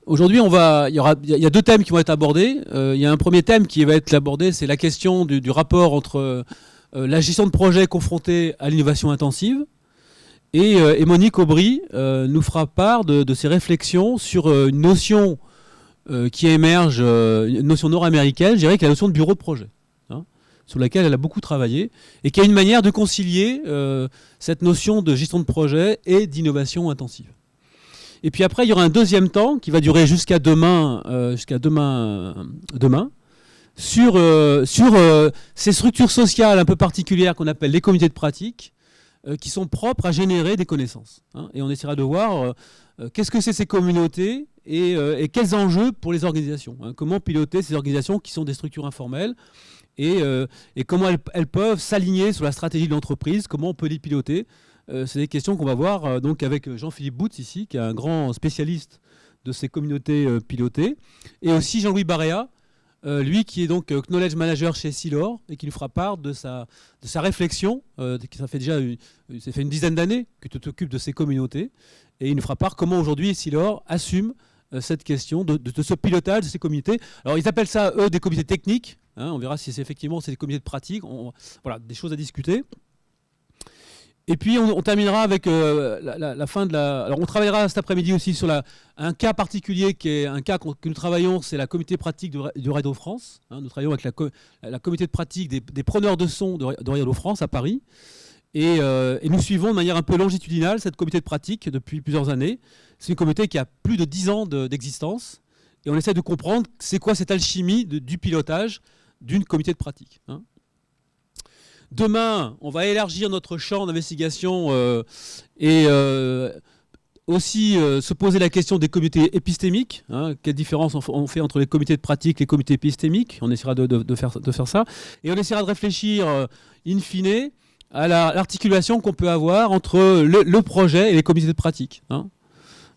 Aujourd'hui, il y a deux thèmes qui vont être abordés. Il y a un premier thème qui va être abordé, c'est la question du rapport entre la gestion de projet confrontée à l'innovation intensive. Et Monique Aubry nous fera part de ses réflexions sur une notion qui émerge, une notion nord-américaine, je dirais, qui est la notion de bureau de projet, hein, sur laquelle elle a beaucoup travaillé, et qui a une manière de concilier cette notion de gestion de projet et d'innovation intensive. Et puis après, il y aura un deuxième temps qui va durer jusqu'à demain, sur ces structures sociales un peu particulières qu'on appelle les comités de pratique, qui sont propres à générer des connaissances, hein. Et on essaiera de voir qu'est-ce que c'est ces communautés et quels enjeux pour les organisations, hein. Comment piloter ces organisations qui sont des structures informelles et comment elles peuvent s'aligner sur la stratégie de l'entreprise, comment on peut les piloter. C'est des questions qu'on va voir donc avec Jean-Philippe Boutz ici, qui est un grand spécialiste de ces communautés pilotées, et aussi Jean-Louis Barréa, lui qui est donc Knowledge Manager chez Essilor et qui nous fera part de sa réflexion, ça fait déjà une dizaine d'années que tu t'occupes de ces communautés, et il nous fera part comment aujourd'hui Essilor assume cette question de ce pilotage de ces communautés. Alors ils appellent ça, eux, des comités techniques, hein, on verra si c'est effectivement des comités de pratique, voilà, des choses à discuter. Et puis on terminera avec la fin de la... Alors on travaillera cet après-midi aussi sur un cas particulier qui est un cas que nous travaillons, c'est la comité pratique du Radio France, hein. Nous travaillons avec la comité de pratique des preneurs de son de Radio France à Paris. Et nous suivons de manière un peu longitudinale cette comité de pratique depuis plusieurs années. C'est une comité qui a plus de 10 ans d'existence. Et on essaie de comprendre c'est quoi cette alchimie du pilotage d'une comité de pratique, hein. Demain, on va élargir notre champ d'investigation et aussi se poser la question des comités épistémiques, hein, quelle différence on fait entre les comités de pratique et les comités épistémiques. On essaiera de faire ça. Et on essaiera de réfléchir, in fine, à l'articulation qu'on peut avoir entre le projet et les comités de pratique, hein.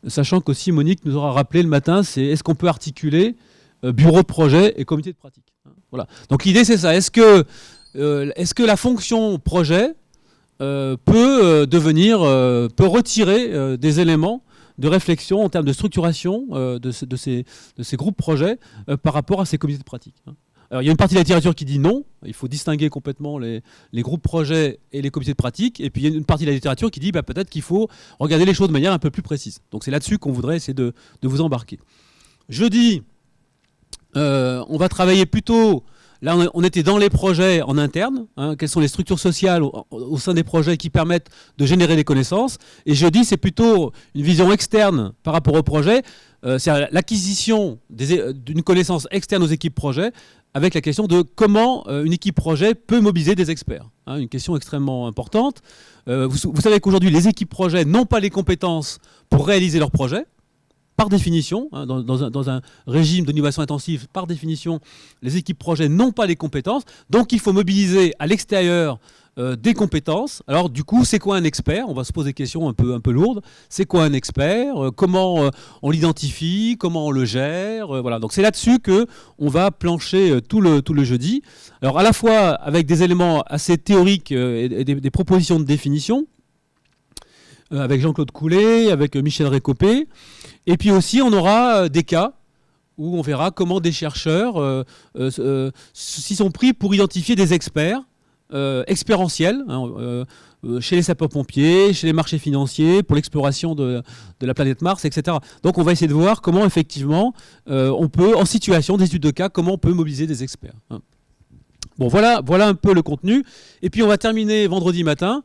Sachant qu'aussi Monique nous aura rappelé le matin, c'est est-ce qu'on peut articuler bureau de projet et comité de pratique, hein. Voilà. Donc l'idée c'est ça. Est-ce que la fonction projet peut retirer des éléments de réflexion en termes de structuration de ces groupes projets par rapport à ces comités de pratique, hein. Alors, il y a une partie de la littérature qui dit non, il faut distinguer complètement les groupes projets et les comités de pratique, et puis il y a une partie de la littérature qui dit peut-être qu'il faut regarder les choses de manière un peu plus précise. Donc c'est là-dessus qu'on voudrait essayer de vous embarquer. Jeudi, on va travailler plutôt... Là, on était dans les projets en interne, hein, quelles sont les structures sociales au sein des projets qui permettent de générer des connaissances. Et jeudi, c'est plutôt une vision externe par rapport au projet, c'est l'acquisition d'une connaissance externe aux équipes projets, avec la question de comment une équipe projet peut mobiliser des experts, hein, une question extrêmement importante. Vous savez qu'aujourd'hui, les équipes projets n'ont pas les compétences pour réaliser leurs projets. Par définition, hein, dans un régime d'innovation intensive, par définition, les équipes projets n'ont pas les compétences. Donc, il faut mobiliser à l'extérieur des compétences. Alors, du coup, c'est quoi un expert? On va se poser des questions un peu lourdes. C'est quoi un expert? Comment on l'identifie? Comment on le gère? Voilà. Donc, c'est là-dessus qu'on va plancher tout le jeudi. Alors, à la fois avec des éléments assez théoriques et des propositions de définition, avec Jean-Claude Coulet, avec Michel Récopé. Et puis aussi, on aura des cas où on verra comment des chercheurs s'y sont pris pour identifier des experts expérientiels, hein, chez les sapeurs-pompiers, chez les marchés financiers, pour l'exploration de la planète Mars, etc. Donc on va essayer de voir comment effectivement on peut, en situation d'études de cas, comment on peut mobiliser des experts, hein. Bon, voilà un peu le contenu. Et puis on va terminer vendredi matin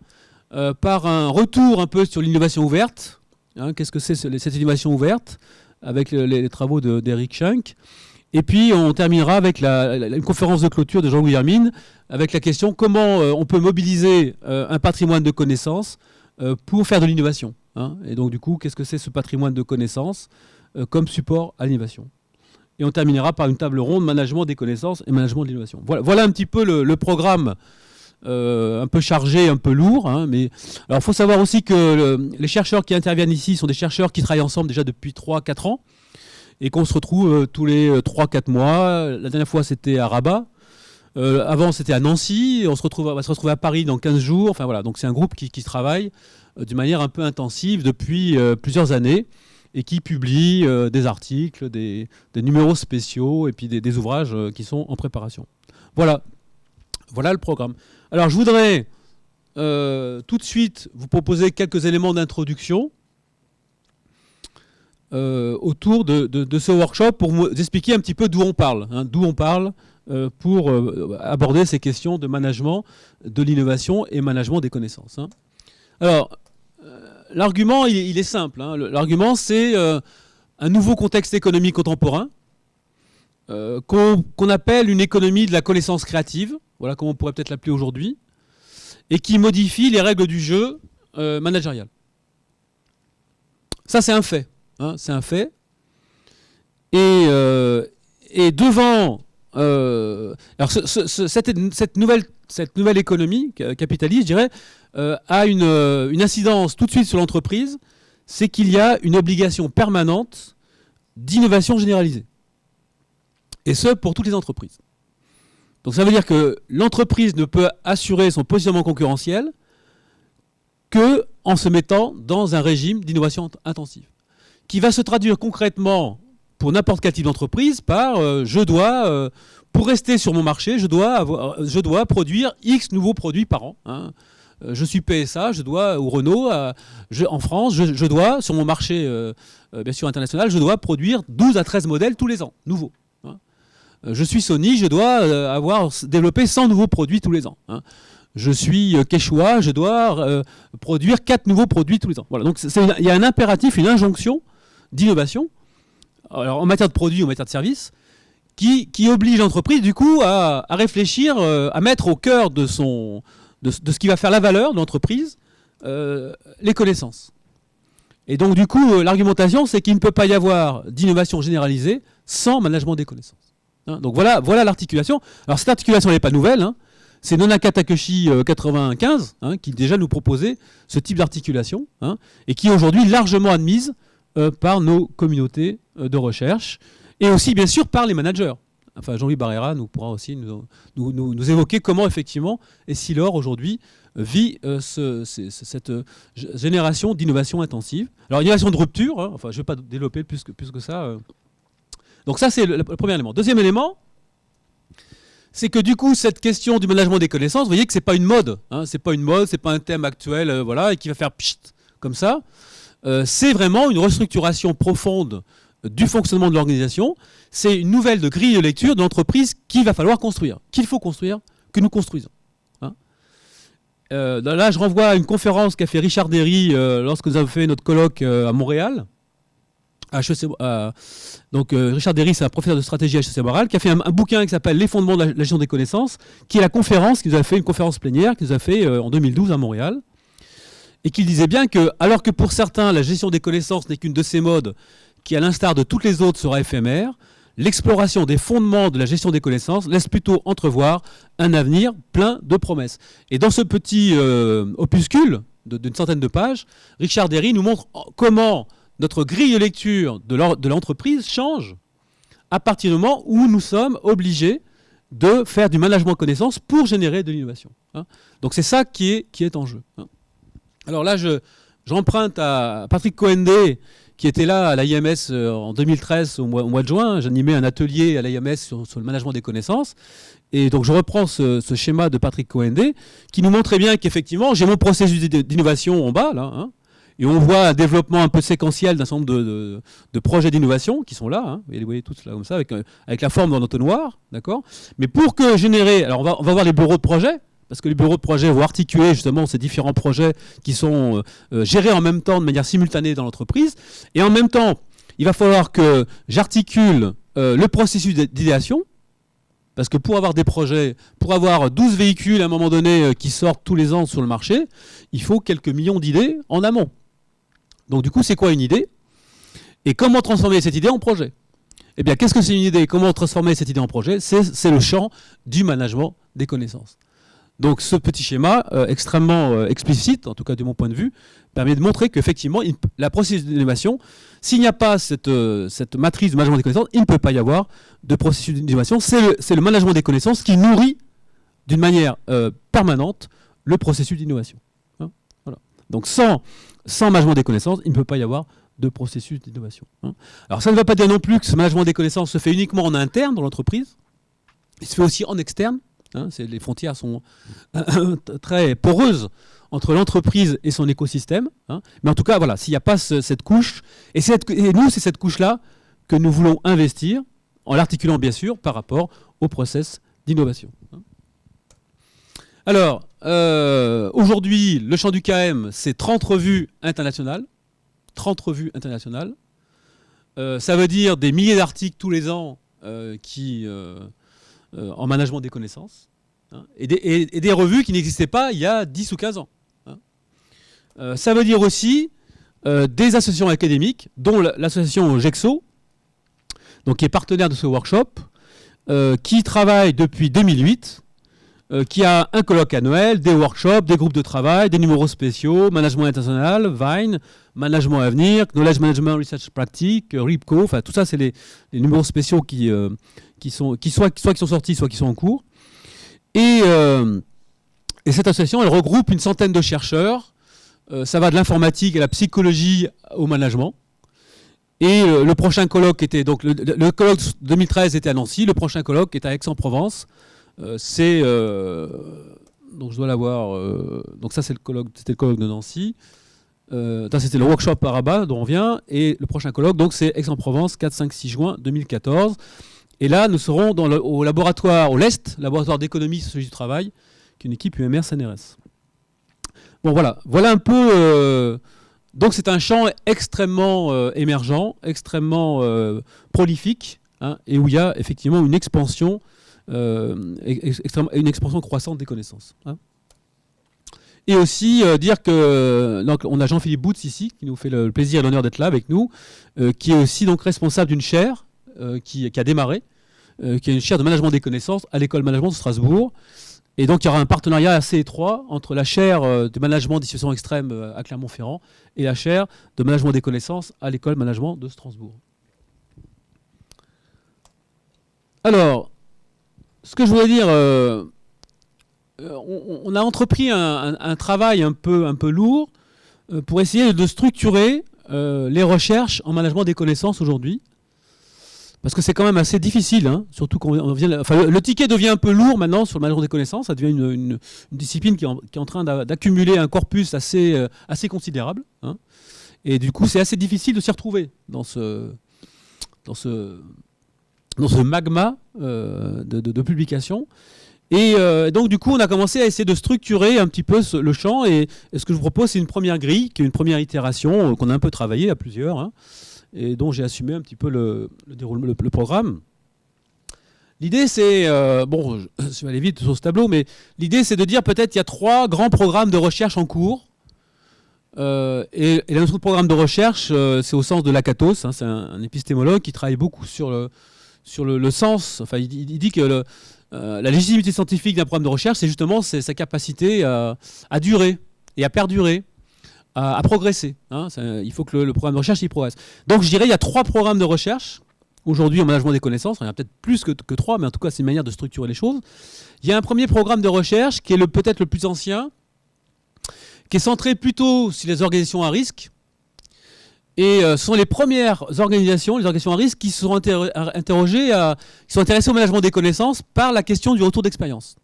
par un retour un peu sur l'innovation ouverte, hein, qu'est-ce que c'est cette innovation ouverte, avec les travaux d'Eric Schenck. Et puis on terminera avec une conférence de clôture de Jean-Louis Hermine, avec la question comment on peut mobiliser un patrimoine de connaissances pour faire de l'innovation, hein. Et donc du coup, qu'est-ce que c'est ce patrimoine de connaissances comme support à l'innovation. Et on terminera par une table ronde management des connaissances et management de l'innovation. Voilà un petit peu le programme un peu chargé, un peu lourd, hein, mais alors il faut savoir aussi que les chercheurs qui interviennent ici sont des chercheurs qui travaillent ensemble déjà depuis 3-4 ans et qu'on se retrouve tous les 3-4 mois. La dernière fois c'était à Rabat, avant c'était à Nancy, on va se retrouver à Paris dans 15 jours. Enfin voilà, donc c'est un groupe qui travaille d'une manière un peu intensive depuis plusieurs années et qui publie des articles, des numéros spéciaux et puis des ouvrages qui sont en préparation. Voilà le programme. Alors je voudrais tout de suite vous proposer quelques éléments d'introduction autour de ce workshop pour vous expliquer un petit peu d'où on parle, pour aborder ces questions de management de l'innovation et management des connaissances. Alors, l'argument, il est simple. L'argument, c'est un nouveau contexte économique contemporain qu'on appelle une économie de la connaissance créative, voilà comme on pourrait peut-être l'appeler aujourd'hui, et qui modifie les règles du jeu managérial. Ça, c'est un fait. C'est un fait. Et devant alors cette nouvelle économie capitaliste, je dirais, a une incidence tout de suite sur l'entreprise, c'est qu'il y a une obligation permanente d'innovation généralisée. Et ce, pour toutes les entreprises. Donc ça veut dire que l'entreprise ne peut assurer son positionnement concurrentiel qu'en se mettant dans un régime d'innovation intensive, qui va se traduire concrètement pour n'importe quel type d'entreprise par pour rester sur mon marché, je dois produire X nouveaux produits par an. Je suis PSA, ou Renault, en France, je dois, sur mon marché bien sûr international, je dois produire 12 à 13 modèles tous les ans, nouveaux. Je suis Sony, je dois avoir développé 100 nouveaux produits tous les ans. Je suis Quechua, je dois produire 4 nouveaux produits tous les ans. Voilà, donc il y a un impératif, une injonction d'innovation, alors en matière de produits ou en matière de services, qui oblige l'entreprise du coup à réfléchir, à mettre au cœur de ce qui va faire la valeur de l'entreprise, les connaissances. Et donc du coup, l'argumentation, c'est qu'il ne peut pas y avoir d'innovation généralisée sans management des connaissances. Donc voilà l'articulation. Alors cette articulation n'est pas nouvelle, c'est Nonaka Takeshi 95 qui déjà nous proposait ce type d'articulation, et qui est aujourd'hui largement admise par nos communautés de recherche, et aussi bien sûr par les managers. Enfin, Jean-Louis Barrera nous pourra aussi nous évoquer comment effectivement Essilor aujourd'hui vit cette génération d'innovation intensive. Alors innovation de rupture, enfin je ne vais pas développer plus que ça. Donc ça c'est le premier élément. Deuxième élément, c'est que du coup cette question du management des connaissances, vous voyez que c'est pas une mode, c'est pas une mode, c'est pas un thème actuel, et qui va faire pchit comme ça. C'est vraiment une restructuration profonde du fonctionnement de l'organisation. C'est une nouvelle grille de lecture de l'entreprise qu'il va falloir construire, qu'il faut construire, que nous construisons. Là, je renvoie à une conférence qu'a fait Richard Derry lorsque nous avons fait notre colloque à Montréal. Donc Richard Derry, c'est un professeur de stratégie à HEC Montréal, qui a fait un bouquin qui s'appelle Les fondements de la gestion des connaissances, qui est la conférence qu'il nous a fait, une conférence plénière qu'il nous a fait en 2012 à Montréal. Et qu'il disait bien que, alors que pour certains, la gestion des connaissances n'est qu'une de ces modes qui, à l'instar de toutes les autres, sera éphémère, l'exploration des fondements de la gestion des connaissances laisse plutôt entrevoir un avenir plein de promesses. Et dans ce petit opuscule d'une centaine de pages, Richard Derry nous montre comment notre grille de lecture de l'entreprise change à partir du moment où nous sommes obligés de faire du management de connaissances pour générer de l'innovation. Donc c'est ça qui est en jeu. Alors là, j'emprunte à Patrick Coendé, qui était là à l'IMS en 2013, au mois de juin. J'animais un atelier à l'IMS sur le management des connaissances. Et donc je reprends ce schéma de Patrick Coendé, qui nous montrait bien qu'effectivement, j'ai mon processus d'innovation en bas, là, et on voit un développement un peu séquentiel d'un certain nombre de projets d'innovation qui sont là, et vous voyez tous là comme ça, avec la forme d'un entonnoir, d'accord. Mais pour que générer, alors on va voir les bureaux de projet, parce que les bureaux de projet vont articuler justement ces différents projets qui sont gérés en même temps, de manière simultanée dans l'entreprise. Et en même temps, il va falloir que j'articule le processus d'idéation, parce que pour avoir des projets, pour avoir 12 véhicules à un moment donné qui sortent tous les ans sur le marché, il faut quelques millions d'idées en amont. Donc du coup, c'est quoi une idée? Et comment transformer cette idée en projet? Eh bien, qu'est-ce que c'est une idée? Comment transformer cette idée en projet? C'est le champ du management des connaissances. Donc ce petit schéma extrêmement explicite, en tout cas de mon point de vue, permet de montrer qu'effectivement, la processus d'innovation, s'il n'y a pas cette matrice de management des connaissances, il ne peut pas y avoir de processus d'innovation. C'est le management des connaissances qui nourrit d'une manière permanente le processus d'innovation. Voilà. Donc sans management des connaissances, il ne peut pas y avoir de processus d'innovation. Alors ça ne veut pas dire non plus que ce management des connaissances se fait uniquement en interne dans l'entreprise, il se fait aussi en externe. Les frontières sont très poreuses entre l'entreprise et son écosystème. Mais en tout cas, voilà, s'il n'y a pas cette couche, et nous, c'est cette couche-là que nous voulons investir, en l'articulant bien sûr par rapport au process d'innovation. Alors, aujourd'hui, le champ du KM, c'est 30 revues internationales. 30 revues internationales. Ça veut dire des milliers d'articles tous les ans en management des connaissances, et des revues qui n'existaient pas il y a 10 ou 15 ans. Ça veut dire aussi des associations académiques, dont l'association GEXO, donc qui est partenaire de ce workshop, qui travaille depuis 2008, qui a un colloque annuel, des workshops, des groupes de travail, des numéros spéciaux, management international, Vine, management à venir, knowledge management research practice, RIPCO, enfin tout ça c'est les numéros spéciaux qui sont sortis, soit qui sont en cours. Et cette association, elle regroupe une centaine de chercheurs. Ça va de l'informatique à la psychologie au management. Et le prochain colloque était donc le colloque 2013 était à Nancy, le prochain colloque est à Aix-en-Provence. Donc je dois l'avoir. Donc ça c'était le colloque de Nancy. C'était le workshop à Rabat dont on vient, et le prochain colloque donc c'est Aix-en-Provence 4, 5, 6 juin 2014. Et là nous serons au laboratoire, au LEST, laboratoire d'économie et sociologie du travail, qui est une équipe UMR CNRS. Bon voilà un peu. Donc c'est un champ extrêmement émergent, extrêmement prolifique, et où il y a effectivement une expansion croissante des connaissances. Et aussi dire que donc, on a Jean-Philippe Boutz ici, qui nous fait le plaisir et l'honneur d'être là avec nous, qui est aussi donc responsable d'une chaire qui a démarré, qui est une chaire de management des connaissances à l'école management de Strasbourg. Et donc il y aura un partenariat assez étroit entre la chaire de management des situations extrêmes à Clermont-Ferrand et la chaire de management des connaissances à l'école management de Strasbourg. Alors, ce que je voulais dire, on a entrepris un travail un peu lourd pour essayer de structurer les recherches en management des connaissances aujourd'hui. Parce que c'est quand même assez difficile, surtout le ticket devient un peu lourd maintenant sur le management des connaissances, ça devient une discipline qui est en train d'accumuler un corpus assez considérable. Et du coup, c'est assez difficile de s'y retrouver dans ce magma de publications. Et donc du coup, on a commencé à essayer de structurer un petit peu le champ. Et ce que je vous propose, c'est une première grille, qui est une première itération qu'on a un peu travaillé à plusieurs, et dont j'ai assumé un petit peu le programme. L'idée, c'est... je vais aller vite sur ce tableau, mais l'idée, c'est de dire peut-être qu'il y a 3 grands programmes de recherche en cours. Et la notion de programme de recherche, c'est au sens de Lakatos, c'est un épistémologue qui travaille beaucoup sur le sens. Enfin, il dit que la légitimité scientifique d'un programme de recherche, c'est justement sa capacité à durer et à perdurer, à progresser. Il faut que le programme de recherche il progresse. Donc je dirais il y a 3 programmes de recherche aujourd'hui en management des connaissances. Il y en a peut-être plus que 3, mais en tout cas c'est une manière de structurer les choses. Il y a un premier programme de recherche qui est peut-être le plus ancien, qui est centré plutôt sur les organisations à risque. Et ce sont les premières organisations à risque, qui se sont qui sont intéressées au management des connaissances par la question du retour d'expérience.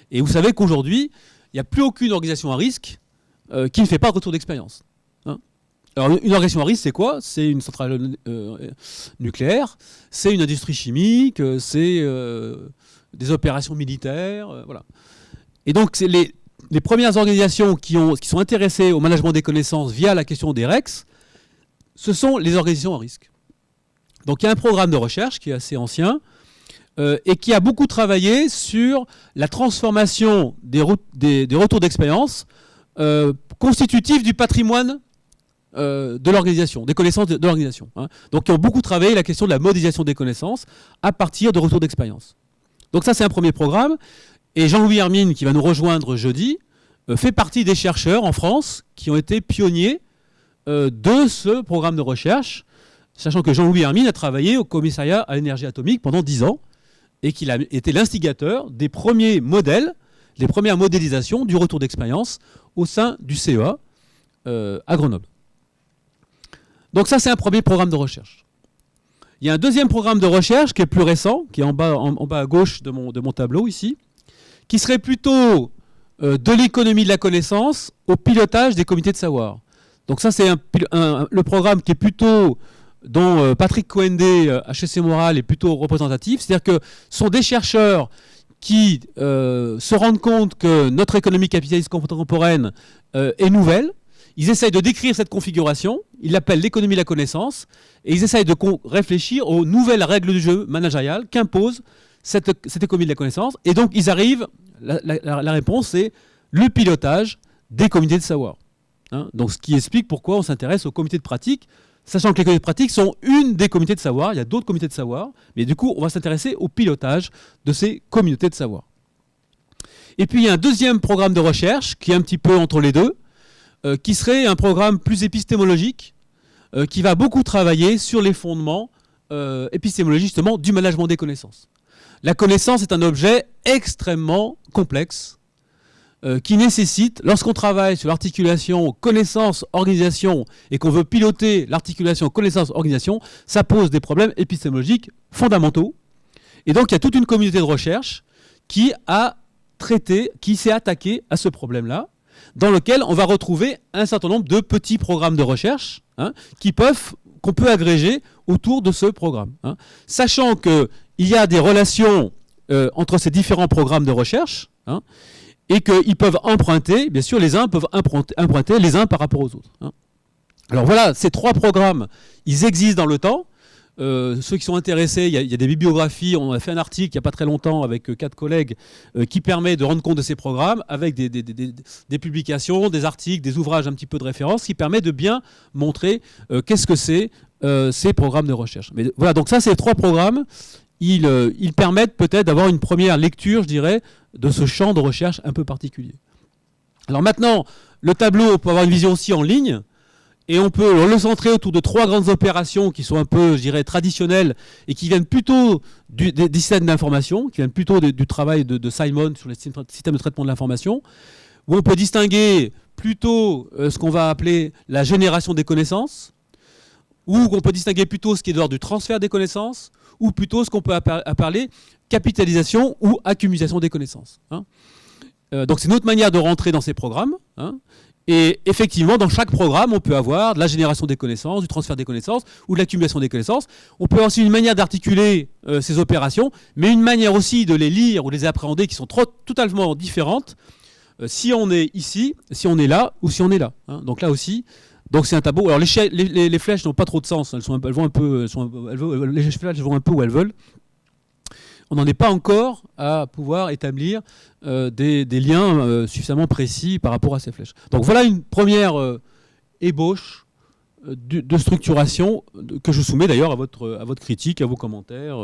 Et vous savez qu'aujourd'hui, il n'y a plus aucune organisation à risque qui ne fait pas de retour d'expérience. Alors une organisation à risque, c'est quoi? C'est une centrale nucléaire, c'est une industrie chimique, c'est des opérations militaires, voilà. Et donc c'est les premières organisations qui sont intéressées au management des connaissances via la question des REX, ce sont les organisations à risque. Donc il y a un programme de recherche qui est assez ancien et qui a beaucoup travaillé sur la transformation des retours d'expérience constitutifs du patrimoine de l'organisation, des connaissances de l'organisation. Donc ils ont beaucoup travaillé la question de la modélisation des connaissances à partir de retours d'expérience. Donc ça c'est un premier programme. Et Jean-Louis Hermine, qui va nous rejoindre jeudi, fait partie des chercheurs en France qui ont été pionniers de ce programme de recherche, sachant que Jean-Louis Hermine a travaillé au commissariat à l'énergie atomique pendant 10 ans et qu'il a été l'instigateur des premiers modèles, des premières modélisations du retour d'expérience au sein du CEA à Grenoble. Donc ça, c'est un premier programme de recherche. Il y a un deuxième programme de recherche qui est plus récent, qui est en bas à gauche de mon tableau ici, qui serait plutôt de l'économie de la connaissance au pilotage des comités de savoir. Donc ça, c'est le programme qui est plutôt, dont Patrick Coendé, HEC Montréal, est plutôt représentatif. C'est-à-dire que ce sont des chercheurs qui se rendent compte que notre économie capitaliste contemporaine est nouvelle. Ils essayent de décrire cette configuration, ils l'appellent l'économie de la connaissance, et ils essayent de réfléchir aux nouvelles règles du jeu managérial qu'impose cette économie de la connaissance. Et donc ils arrivent, la réponse c'est le pilotage des comités de savoir. Hein, donc ce qui explique pourquoi on s'intéresse aux comités de pratique, sachant que les comités de pratique sont une des comités de savoir, il y a d'autres comités de savoir, mais du coup on va s'intéresser au pilotage de ces communautés de savoir. Et puis il y a un deuxième programme de recherche qui est un petit peu entre les deux, qui serait un programme plus épistémologique, qui va beaucoup travailler sur les fondements épistémologiques justement du management des connaissances. La connaissance est un objet extrêmement complexe, qui nécessite, lorsqu'on travaille sur l'articulation connaissance-organisation et qu'on veut piloter l'articulation connaissance-organisation, ça pose des problèmes épistémologiques fondamentaux. Et donc il y a toute une communauté de recherche qui a traité, qui s'est attaquée à ce problème-là, dans lequel on va retrouver un certain nombre de petits programmes de recherche qu'on peut agréger autour de ce programme. Hein. Sachant qu'il y a des relations entre ces différents programmes de recherche, hein, et qu'ils peuvent emprunter, bien sûr, les uns peuvent emprunter les uns par rapport aux autres. Hein. Alors voilà, ces trois programmes, ils existent dans le temps. Ceux qui sont intéressés, il y a des bibliographies, on a fait un article il n'y a pas très longtemps avec 4 collègues qui permet de rendre compte de ces programmes avec des publications, des articles, des ouvrages un petit peu de référence qui permet de bien montrer qu'est-ce que c'est ces programmes de recherche. Mais voilà, donc ça, ces trois programmes, ils permettent peut-être d'avoir une première lecture, je dirais, de ce champ de recherche un peu particulier. Alors maintenant, le tableau, on peut avoir une vision aussi en ligne. Et on peut le centrer autour de 3 grandes opérations qui sont un peu, je dirais, traditionnelles et qui viennent plutôt des systèmes d'information, qui viennent plutôt du travail de Simon sur les systèmes de traitement de l'information, où on peut distinguer plutôt ce qu'on va appeler la génération des connaissances, ou on peut distinguer plutôt ce qui est de l'ordre du transfert des connaissances, ou plutôt ce qu'on peut appeler capitalisation ou accumulation des connaissances. Hein. Donc c'est une autre manière de rentrer dans ces programmes. Hein. Et effectivement, dans chaque programme, on peut avoir de la génération des connaissances, du transfert des connaissances ou de l'accumulation des connaissances. On peut avoir aussi une manière d'articuler ces opérations, mais une manière aussi de les lire ou les appréhender qui sont totalement différentes si on est ici, si on est là ou si on est là. Hein. Donc là aussi, donc c'est un tableau. Alors les flèches n'ont pas trop de sens, les flèches vont un peu où elles veulent. On n'en est pas encore à pouvoir établir des liens suffisamment précis par rapport à ces flèches. Donc voilà une première ébauche de structuration que je soumets d'ailleurs à votre critique, à vos commentaires,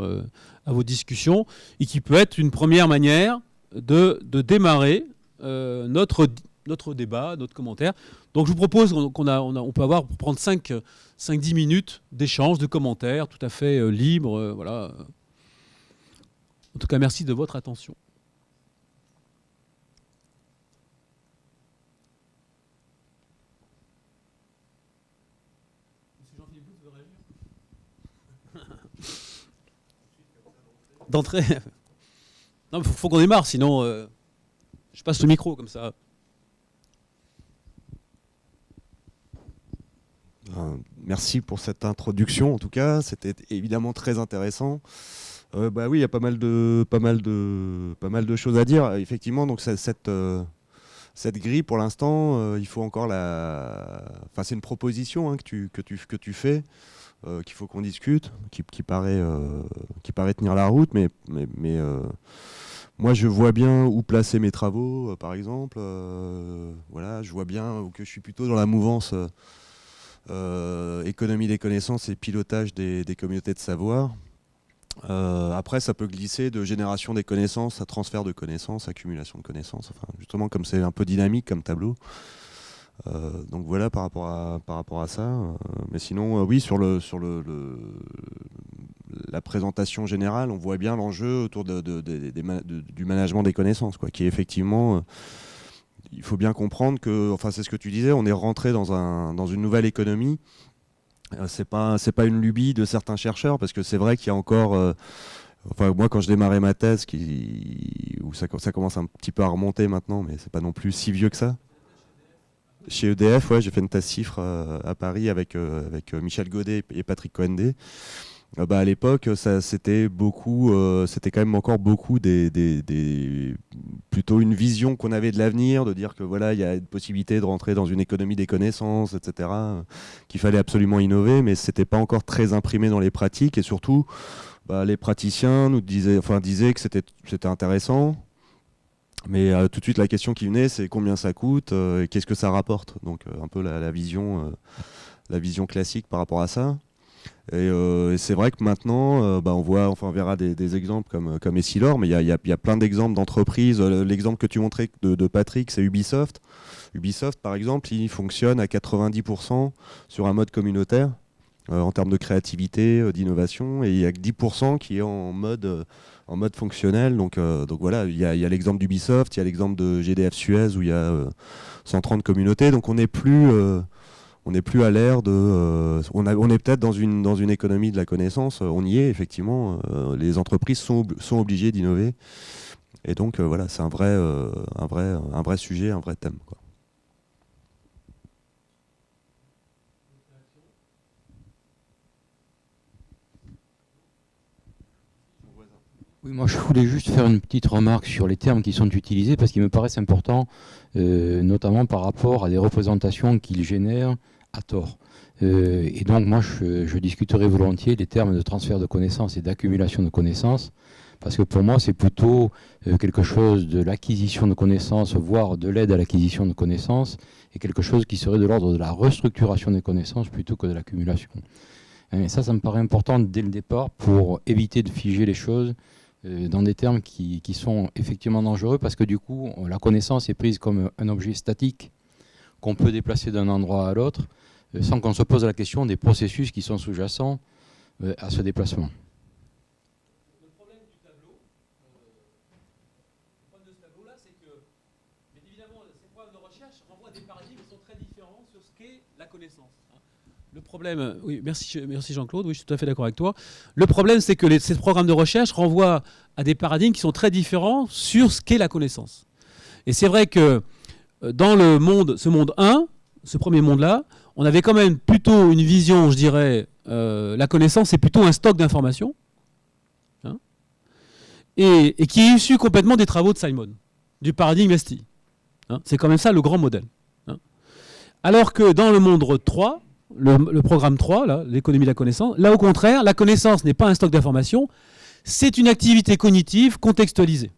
à vos discussions, et qui peut être une première manière de démarrer notre débat, notre commentaire. Donc je vous propose on peut avoir, pour prendre 5-10 minutes d'échange, de commentaires, tout à fait libres, voilà. En tout cas, merci de votre attention. D'entrée. Non, mais faut qu'on démarre, sinon je passe le micro comme ça. Merci pour cette introduction, en tout cas, c'était évidemment très intéressant. Bah oui, il y a pas mal de choses à dire. Effectivement, donc cette grille, pour l'instant, il faut encore Enfin, c'est une proposition hein, que tu fais, qu'il faut qu'on discute, qui paraît tenir la route, mais moi, je vois bien où placer mes travaux, par exemple. Voilà, je vois bien que je suis plutôt dans la mouvance économie des connaissances et pilotage des communautés de savoir. Après, ça peut glisser de génération des connaissances à transfert de connaissances, accumulation de connaissances. Enfin, justement, comme c'est un peu dynamique comme tableau. Donc voilà par rapport à ça. Mais sinon, oui, sur la présentation générale, on voit bien l'enjeu autour du management des connaissances, quoi, qui est effectivement. Il faut bien comprendre que, enfin, c'est ce que tu disais, on est rentré dans une nouvelle économie C'est pas une lubie de certains chercheurs, parce que c'est vrai qu'il y a encore... enfin, moi, quand je démarrais ma thèse, où ça commence un petit peu à remonter maintenant, mais c'est pas non plus si vieux que ça. Chez EDF, ouais, j'ai fait une thèse chiffre à Paris avec Michel Godet et Patrick Coendé. Bah, à l'époque, c'était beaucoup, c'était quand même encore beaucoup plutôt une vision qu'on avait de l'avenir, de dire que voilà, il y a une possibilité de rentrer dans une économie des connaissances, etc., qu'il fallait absolument innover, mais c'était pas encore très imprimé dans les pratiques, et surtout, bah, les praticiens disaient que c'était intéressant, mais tout de suite la question qui venait, c'est combien ça coûte, et qu'est-ce que ça rapporte. Donc un peu la vision classique par rapport à ça. Et c'est vrai que maintenant, on verra des exemples comme Essilor, mais il y a plein d'exemples d'entreprises. L'exemple que tu montrais de Patrick, c'est Ubisoft. Ubisoft, par exemple, il fonctionne à 90% sur un mode communautaire en termes de créativité, d'innovation, et il n'y a que 10% qui est en mode fonctionnel. Donc voilà, il y a l'exemple d'Ubisoft, il y a l'exemple de GDF Suez où il y a 130 communautés. Donc on n'est plus à l'ère de... on est peut-être dans une économie de la connaissance. On y est, effectivement. Les entreprises sont obligées d'innover. Et donc, voilà, c'est un vrai sujet, un vrai thème, quoi. Oui, moi je voulais juste faire une petite remarque sur les termes qui sont utilisés parce qu'ils me paraissent importants, notamment par rapport à des représentations qu'ils génèrent à tort. Et donc moi je discuterai volontiers des termes de transfert de connaissances et d'accumulation de connaissances, parce que pour moi c'est plutôt quelque chose de l'acquisition de connaissances, voire de l'aide à l'acquisition de connaissances, et quelque chose qui serait de l'ordre de la restructuration des connaissances plutôt que de l'accumulation. Et ça me paraît important dès le départ pour éviter de figer les choses dans des termes qui sont effectivement dangereux, parce que du coup, la connaissance est prise comme un objet statique qu'on peut déplacer d'un endroit à l'autre, sans qu'on se pose la question des processus qui sont sous-jacents à ce déplacement. Le problème du tableau, c'est que, bien évidemment, ces problèmes de recherche renvoient à des paradigmes qui sont très différents sur ce qu'est la connaissance. Le problème, oui, merci Jean-Claude, oui, je suis tout à fait d'accord avec toi. Le problème, c'est que ces programmes de recherche renvoient à des paradigmes qui sont très différents sur ce qu'est la connaissance. Et c'est vrai que dans ce monde 1, ce premier monde-là, on avait quand même plutôt une vision, je dirais, la connaissance, c'est plutôt un stock d'informations, hein, et qui est issu complètement des travaux de Simon, du paradigme STI. Hein, c'est quand même ça le grand modèle. Hein. Alors que dans le monde 3, le programme 3, l'économie de la connaissance, là au contraire, la connaissance n'est pas un stock d'informations, c'est une activité cognitive contextualisée.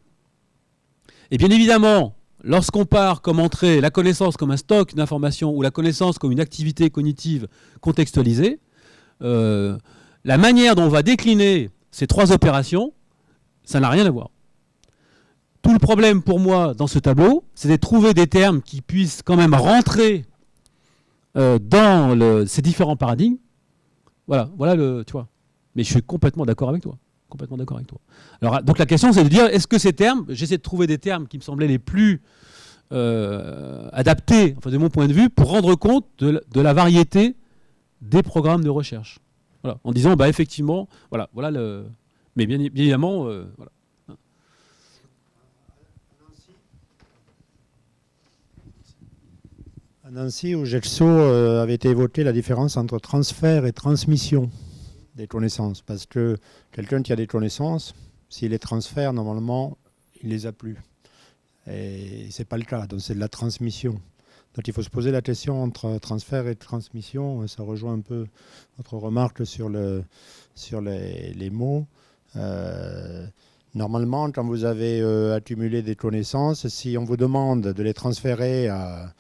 Et bien évidemment, lorsqu'on part comme entrée la connaissance comme un stock d'informations ou la connaissance comme une activité cognitive contextualisée, la manière dont on va décliner ces trois opérations, ça n'a rien à voir. Tout le problème pour moi dans ce tableau, c'est de trouver des termes qui puissent quand même rentrer dans ces différents paradigmes. Voilà tu vois. Mais je suis complètement d'accord avec toi. Complètement d'accord avec toi. Alors, donc la question, c'est de dire, est-ce que ces termes, j'essaie de trouver des termes qui me semblaient les plus adaptés, enfin, de mon point de vue, pour rendre compte de la variété des programmes de recherche. Voilà. En disant, bah, effectivement, voilà mais bien évidemment, voilà. À Nancy, au GELSO, avait été évoquée la différence entre transfert et transmission des connaissances. Parce que quelqu'un qui a des connaissances, s'il les transfère, normalement, il ne les a plus. Et ce n'est pas le cas, donc c'est de la transmission. Donc il faut se poser la question entre transfert et transmission. Ça rejoint un peu votre remarque sur les mots. Normalement, quand vous avez accumulé des connaissances, si on vous demande de les transférer à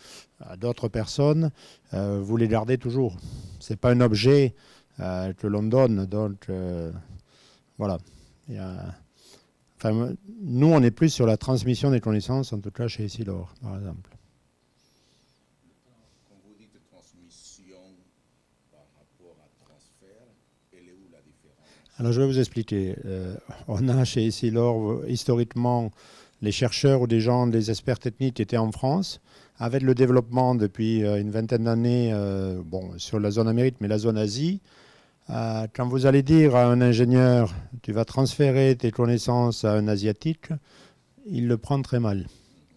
d'autres personnes, vous les gardez toujours. Ce n'est pas un objet que l'on donne. Donc, voilà. Nous, on est plus sur la transmission des connaissances, en tout cas chez Essilor, par exemple. Quand vous dites transmission par rapport à transfert, elle est où la différence? Alors, je vais vous expliquer. On a chez Essilor, historiquement, les chercheurs ou des experts techniques étaient en France. Avec le développement depuis une vingtaine d'années, sur la zone Amérique, mais la zone Asie, quand vous allez dire à un ingénieur, tu vas transférer tes connaissances à un Asiatique, il le prend très mal.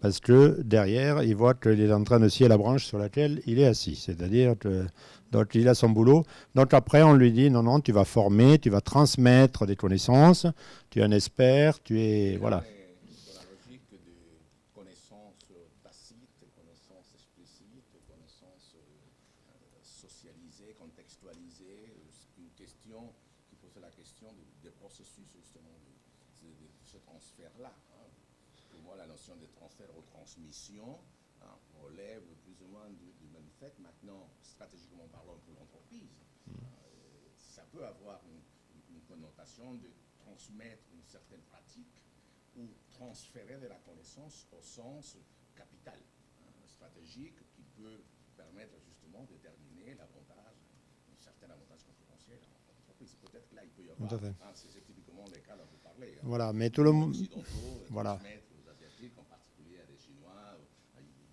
Parce que derrière, il voit qu'il est en train de scier la branche sur laquelle il est assis. C'est-à-dire donc il a son boulot. Donc après, on lui dit, non, tu vas former, tu vas transmettre des connaissances, tu es un expert, tu es... Voilà. Dans la logique de connaissances tacites, connaissances explicites, connaissances socialisées, contextualisées, une question qui pose la question des processus justement de ce transfert-là. Hein. Pour moi, la notion de transfert ou transmission relève plus ou moins du même fait. Maintenant, stratégiquement parlant pour l'entreprise, ça peut avoir une connotation de transmettre une certaine pratique ou transférer de la connaissance au sens capital, stratégique, qui peut permettre justement de déterminer l'avantage, un certain avantage concurrentiel en entreprise. Peut-être que là, il peut y avoir, c'est typiquement les cas dont vous parlez. Voilà, mais tout le monde... Voilà. Transmettre aux Asiatiques, en particulier à des Chinois,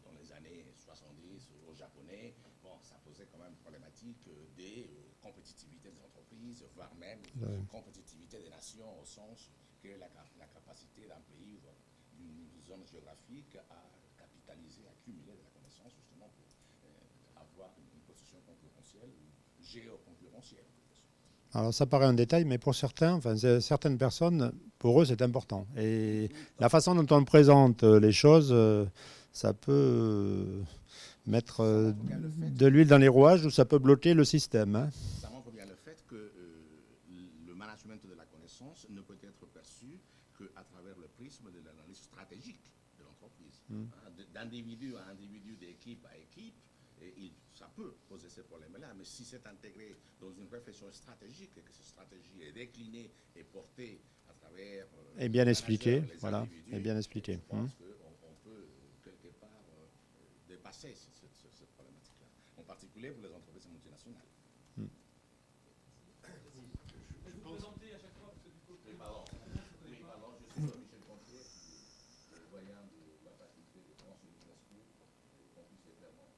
dans les années 70, aux Japonais, ça posait quand même une problématique des compétitivités des entreprises, voire même compétitivité des nations, au sens que la capacité d'un pays ou d'une zone géographique à capitaliser, à accumuler de la connaissance, justement pour avoir une position concurrentielle ou géoconcurrentielle. Alors ça paraît un détail, mais pour certaines personnes, pour eux, c'est important. Et la façon dont on présente les choses, ça peut mettre de l'huile dans les rouages ou ça peut bloquer le système. Hein. Ça montre bien le fait que le management de la connaissance ne peut être perçu qu'à travers le prisme de l'analyse stratégique de l'entreprise. D'individu à individu, d'équipe à équipe, ça peut poser ces problèmes-là, mais si c'est intégré dans une réflexion stratégique et que cette stratégie est déclinée et portée à travers... et bien expliqué, voilà, et bien expliqué. Je pense qu'on peut quelque part dépasser cette problématique-là, en particulier pour les entreprises multinationales. Je vais vous présenter à chaque fois, parce que du coup... Pardon, je suis Michel Contier, doyen de la faculté de France de l'UNESCO, campus de Clermont,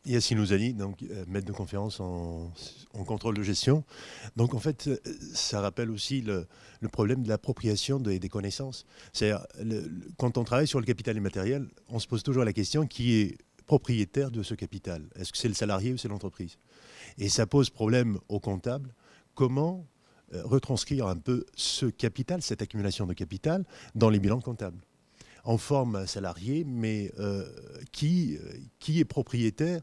Yassine Ouzani, donc maître de conférence en contrôle de gestion. Donc en fait, ça rappelle aussi le problème de l'appropriation des connaissances. C'est-à-dire, quand on travaille sur le capital immatériel, on se pose toujours la question qui est propriétaire de ce capital. Est-ce que c'est le salarié ou c'est l'entreprise? Et ça pose problème aux comptables. Comment retranscrire un peu ce capital, cette accumulation de capital, dans les bilans comptables en forme salarié, mais qui est propriétaire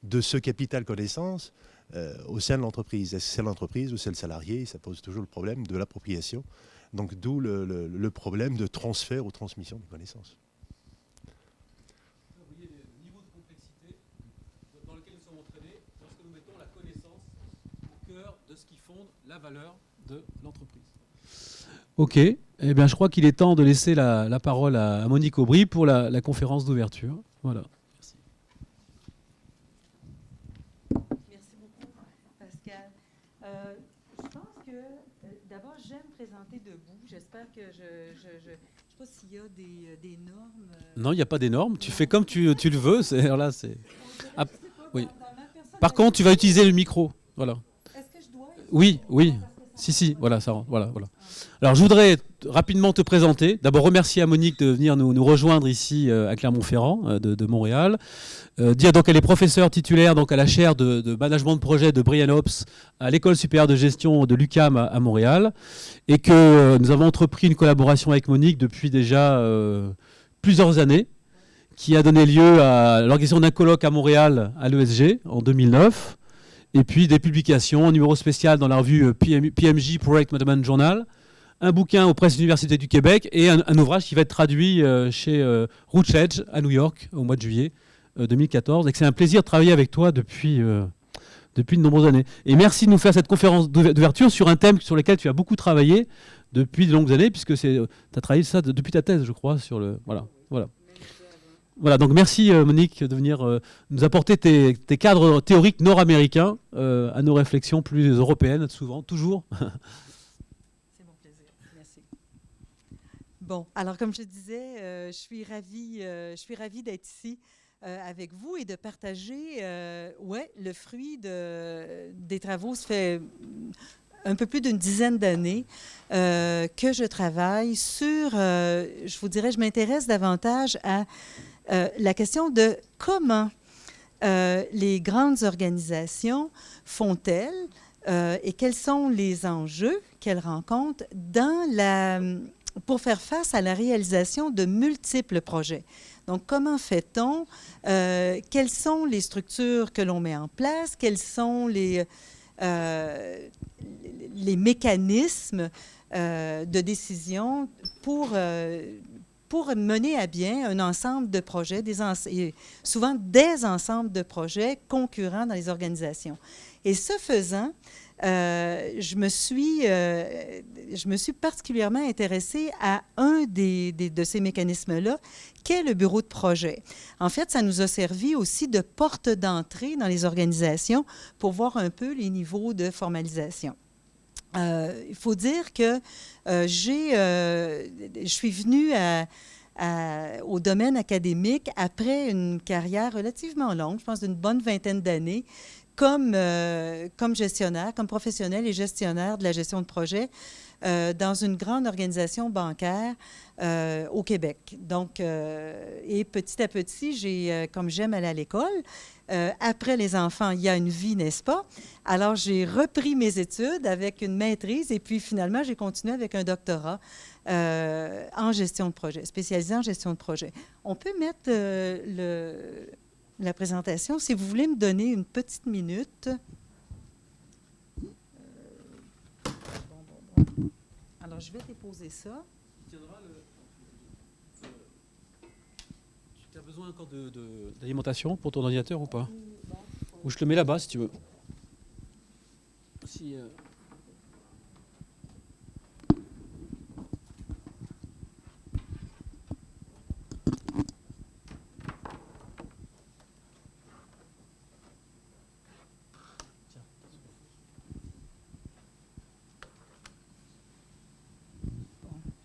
de ce capital connaissance au sein de l'entreprise? Est-ce que c'est l'entreprise ou c'est le salarié? Ça pose toujours le problème de l'appropriation. Donc d'où le problème de transfert ou transmission de connaissances. Vous voyez le niveau de complexité dans lequel nous sommes entraînés lorsque nous mettons la connaissance au cœur de ce qui fonde la valeur de l'entreprise. Ok, eh bien, je crois qu'il est temps de laisser la parole à Monique Aubry pour la conférence d'ouverture. Voilà. Merci. Merci beaucoup, Pascal. Je pense que, d'abord, j'aime présenter debout. J'espère que je ne sais pas s'il y a des normes. Non, il n'y a pas des normes. Tu fais comme tu le veux. Là, c'est... Ah, oui. Par contre, tu vas utiliser le micro. Voilà. Est-ce que je dois? Oui. Si, voilà, ça rentre. Voilà. Alors, je voudrais rapidement te présenter. D'abord, remercier à Monique de venir nous rejoindre ici à Clermont-Ferrand, de Montréal. Dire donc qu'elle est professeure titulaire donc à la chaire de management de projet de Brian Ops à l'École supérieure de gestion de l'UQAM à Montréal. Et que nous avons entrepris une collaboration avec Monique depuis déjà plusieurs années, qui a donné lieu à l'organisation d'un colloque à Montréal à l'ESG en 2009. Et puis des publications, un numéro spécial dans la revue PMJ Project Management Journal, un bouquin aux presses universités du Québec et un ouvrage qui va être traduit chez Routledge à New York au mois de juillet 2014. Et que c'est un plaisir de travailler avec toi depuis de nombreuses années. Et merci de nous faire cette conférence d'ouverture sur un thème sur lequel tu as beaucoup travaillé depuis de longues années, puisque tu as travaillé ça depuis ta thèse, je crois, sur le... Voilà. Voilà, donc merci Monique de venir nous apporter tes cadres théoriques nord-américains à nos réflexions plus européennes, souvent, toujours. C'est mon plaisir. Merci. Bon, alors comme je disais, je suis ravie d'être ici avec vous et de partager le fruit des travaux. Ça fait un peu plus d'une dizaine d'années que je travaille sur, je vous dirais, je m'intéresse davantage à la question de comment les grandes organisations font-elles et quels sont les enjeux qu'elles rencontrent pour faire face à la réalisation de multiples projets. Donc, comment fait-on? Quelles sont les structures que l'on met en place? Quels sont les mécanismes de décision pour mener à bien un ensemble de projets, souvent des ensembles de projets concurrents dans les organisations. Et ce faisant, je me suis particulièrement intéressée à un de ces mécanismes-là, qu'est le bureau de projet. En fait, ça nous a servi aussi de porte d'entrée dans les organisations pour voir un peu les niveaux de formalisation. Il faut dire que je suis venue au domaine académique après une carrière relativement longue, je pense d'une bonne vingtaine d'années, comme gestionnaire, comme professionnel et gestionnaire de la gestion de projet dans une grande organisation bancaire au Québec. Donc, et petit à petit, comme j'aime aller à l'école, après les enfants, il y a une vie, n'est-ce pas? Alors, j'ai repris mes études avec une maîtrise et puis finalement, j'ai continué avec un doctorat en gestion de projet, spécialisé en gestion de projet. On peut mettre la présentation, si vous voulez me donner une petite minute. Alors, je vais déposer ça. Tu as besoin encore d'alimentation pour ton ordinateur ou pas? Ou je te le mets là-bas si tu veux.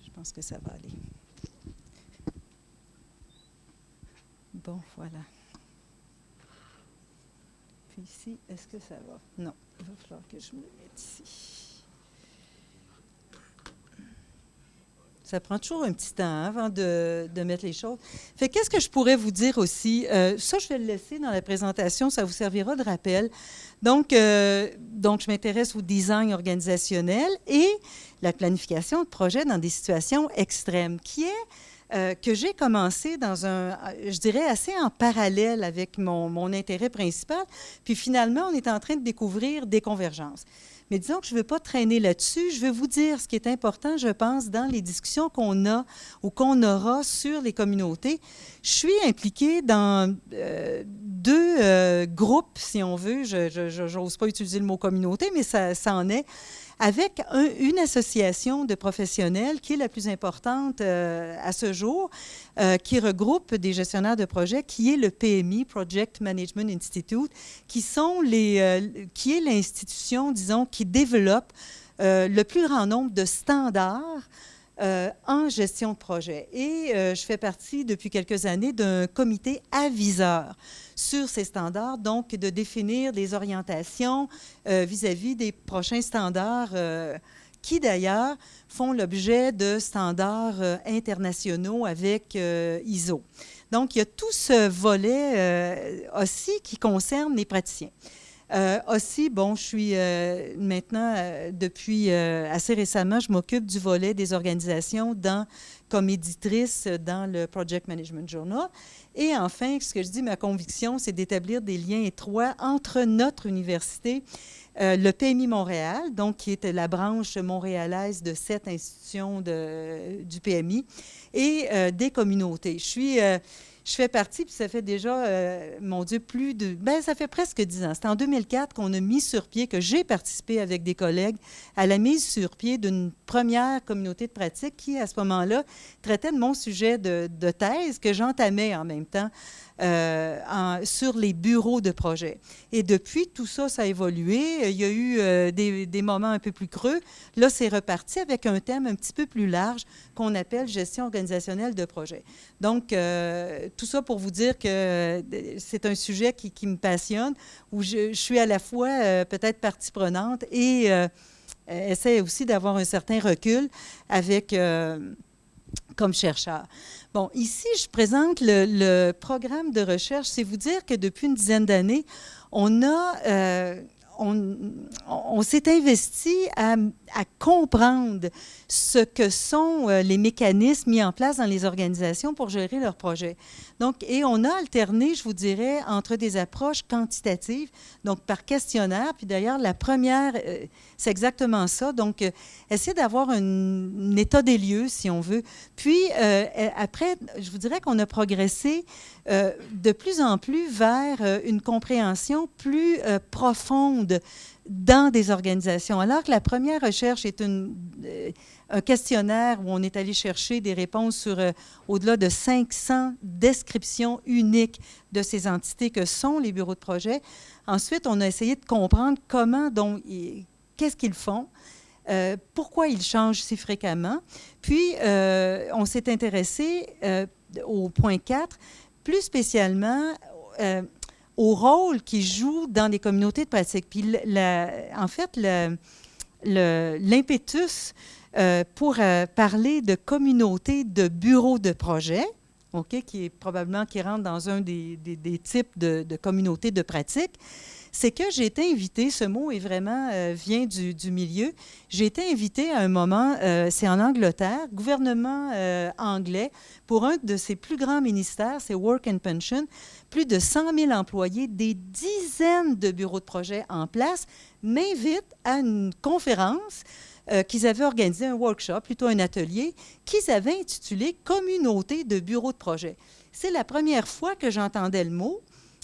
Je pense que ça va aller. Bon, voilà. Puis ici, est-ce que ça va? Non, il va falloir que je me le mette ici. Ça prend toujours un petit temps avant de mettre les choses. Fait qu'est-ce que je pourrais vous dire aussi? Ça, je vais le laisser dans la présentation, ça vous servira de rappel. Donc je m'intéresse au design organisationnel et la planification de projets dans des situations extrêmes, qui est que j'ai commencé je dirais, assez en parallèle avec mon intérêt principal. Puis finalement, on est en train de découvrir des convergences. Mais disons que je ne veux pas traîner là-dessus. Je veux vous dire ce qui est important, je pense, dans les discussions qu'on a ou qu'on aura sur les communautés. Je suis impliquée dans deux groupes, si on veut. Je n'ose pas utiliser le mot communauté, mais ça en est. Avec une association de professionnels qui est la plus importante à ce jour, qui regroupe des gestionnaires de projets, qui est le PMI, Project Management Institute, qui est l'institution, disons, qui développe le plus grand nombre de standards en gestion de projet. Et je fais partie, depuis quelques années, d'un comité aviseur sur ces standards, donc de définir des orientations vis-à-vis des prochains standards qui, d'ailleurs, font l'objet de standards internationaux avec ISO. Donc, il y a tout ce volet aussi qui concerne les praticiens. Aussi, bon, je suis maintenant, depuis assez récemment, je m'occupe du volet des organisations comme éditrice dans le Project Management Journal. Et enfin, ce que je dis, ma conviction, c'est d'établir des liens étroits entre notre université, le PMI Montréal, donc qui est la branche montréalaise de cette institution du PMI, et des communautés. Je fais partie, puis ça fait déjà, mon Dieu, ça fait presque 10 ans. C'est en 2004 qu'on a mis sur pied, que j'ai participé avec des collègues à la mise sur pied d'une première communauté de pratique qui, à ce moment-là, traitait de mon sujet de thèse que j'entamais en même temps sur les bureaux de projet. Et depuis, tout ça, ça a évolué. Il y a eu des moments un peu plus creux. Là, c'est reparti avec un thème un petit peu plus large qu'on appelle gestion organisationnelle de projet. Donc, tout ça pour vous dire que c'est un sujet qui me passionne, où je suis à la fois peut-être partie prenante et essaie aussi d'avoir un certain recul avec... comme chercheur. Bon, ici, je présente le programme de recherche. C'est vous dire que depuis une dizaine d'années, on s'est investi à comprendre ce que sont les mécanismes mis en place dans les organisations pour gérer leurs projets. Donc, et on a alterné, je vous dirais, entre des approches quantitatives, donc par questionnaire, puis d'ailleurs, la première, c'est exactement ça. Donc, essayer d'avoir un état des lieux, si on veut. Puis, après, je vous dirais qu'on a progressé de plus en plus vers une compréhension plus profonde dans des organisations. Alors que la première recherche est un questionnaire où on est allé chercher des réponses sur au-delà de 500 descriptions uniques de ces entités que sont les bureaux de projet. Ensuite, on a essayé de comprendre comment, donc, qu'est-ce qu'ils font, pourquoi ils changent si fréquemment. Puis, on s'est intéressé au point 4, plus spécialement au rôle qu'ils jouent dans les communautés de pratique. Puis, en fait, l'impetus pour parler de communautés de bureaux de projet, OK, qui rentre dans un des types de communautés de pratique, c'est que j'ai été invitée, ce mot est vraiment, vient du milieu, j'ai été invitée à un moment, c'est en Angleterre, gouvernement anglais, pour un de ses plus grands ministères, c'est Work and Pension, plus de 100 000 employés, des dizaines de bureaux de projet en place, m'invitent à une conférence qu'ils avaient organisé, un workshop, plutôt un atelier, qu'ils avaient intitulé « Communauté de bureaux de projet ». C'est la première fois que j'entendais le mot.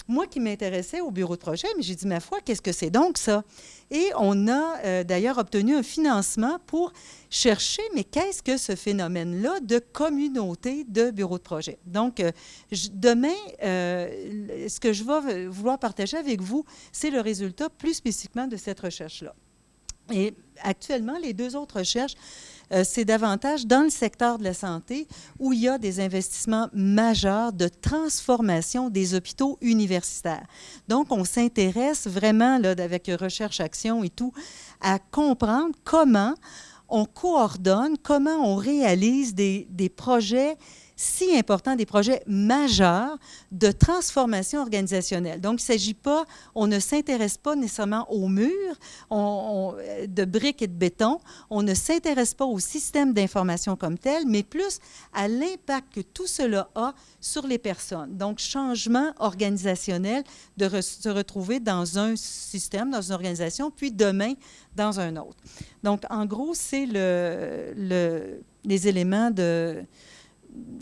Moi qui m'intéressais au bureau de projet, mais j'ai dit, ma foi, qu'est-ce que c'est donc ça? Et on a d'ailleurs obtenu un financement pour chercher, mais qu'est-ce que ce phénomène-là de communauté de bureaux de projet? Donc, demain, ce que je vais vouloir partager avec vous, c'est le résultat plus spécifiquement de cette recherche-là. Et actuellement, les deux autres recherches, c'est davantage dans le secteur de la santé où il y a des investissements majeurs de transformation des hôpitaux universitaires. Donc, on s'intéresse vraiment, là, avec Recherche-Action et tout, à comprendre comment on coordonne, comment on réalise des projets si importants, des projets majeurs de transformation organisationnelle. Donc, il ne s'agit pas, on ne s'intéresse pas nécessairement aux murs de briques et de béton, on ne s'intéresse pas au système d'information comme tel, mais plus à l'impact que tout cela a sur les personnes. Donc, changement organisationnel de se retrouver dans un système, dans une organisation, puis demain, dans un autre. Donc, en gros, c'est les éléments de...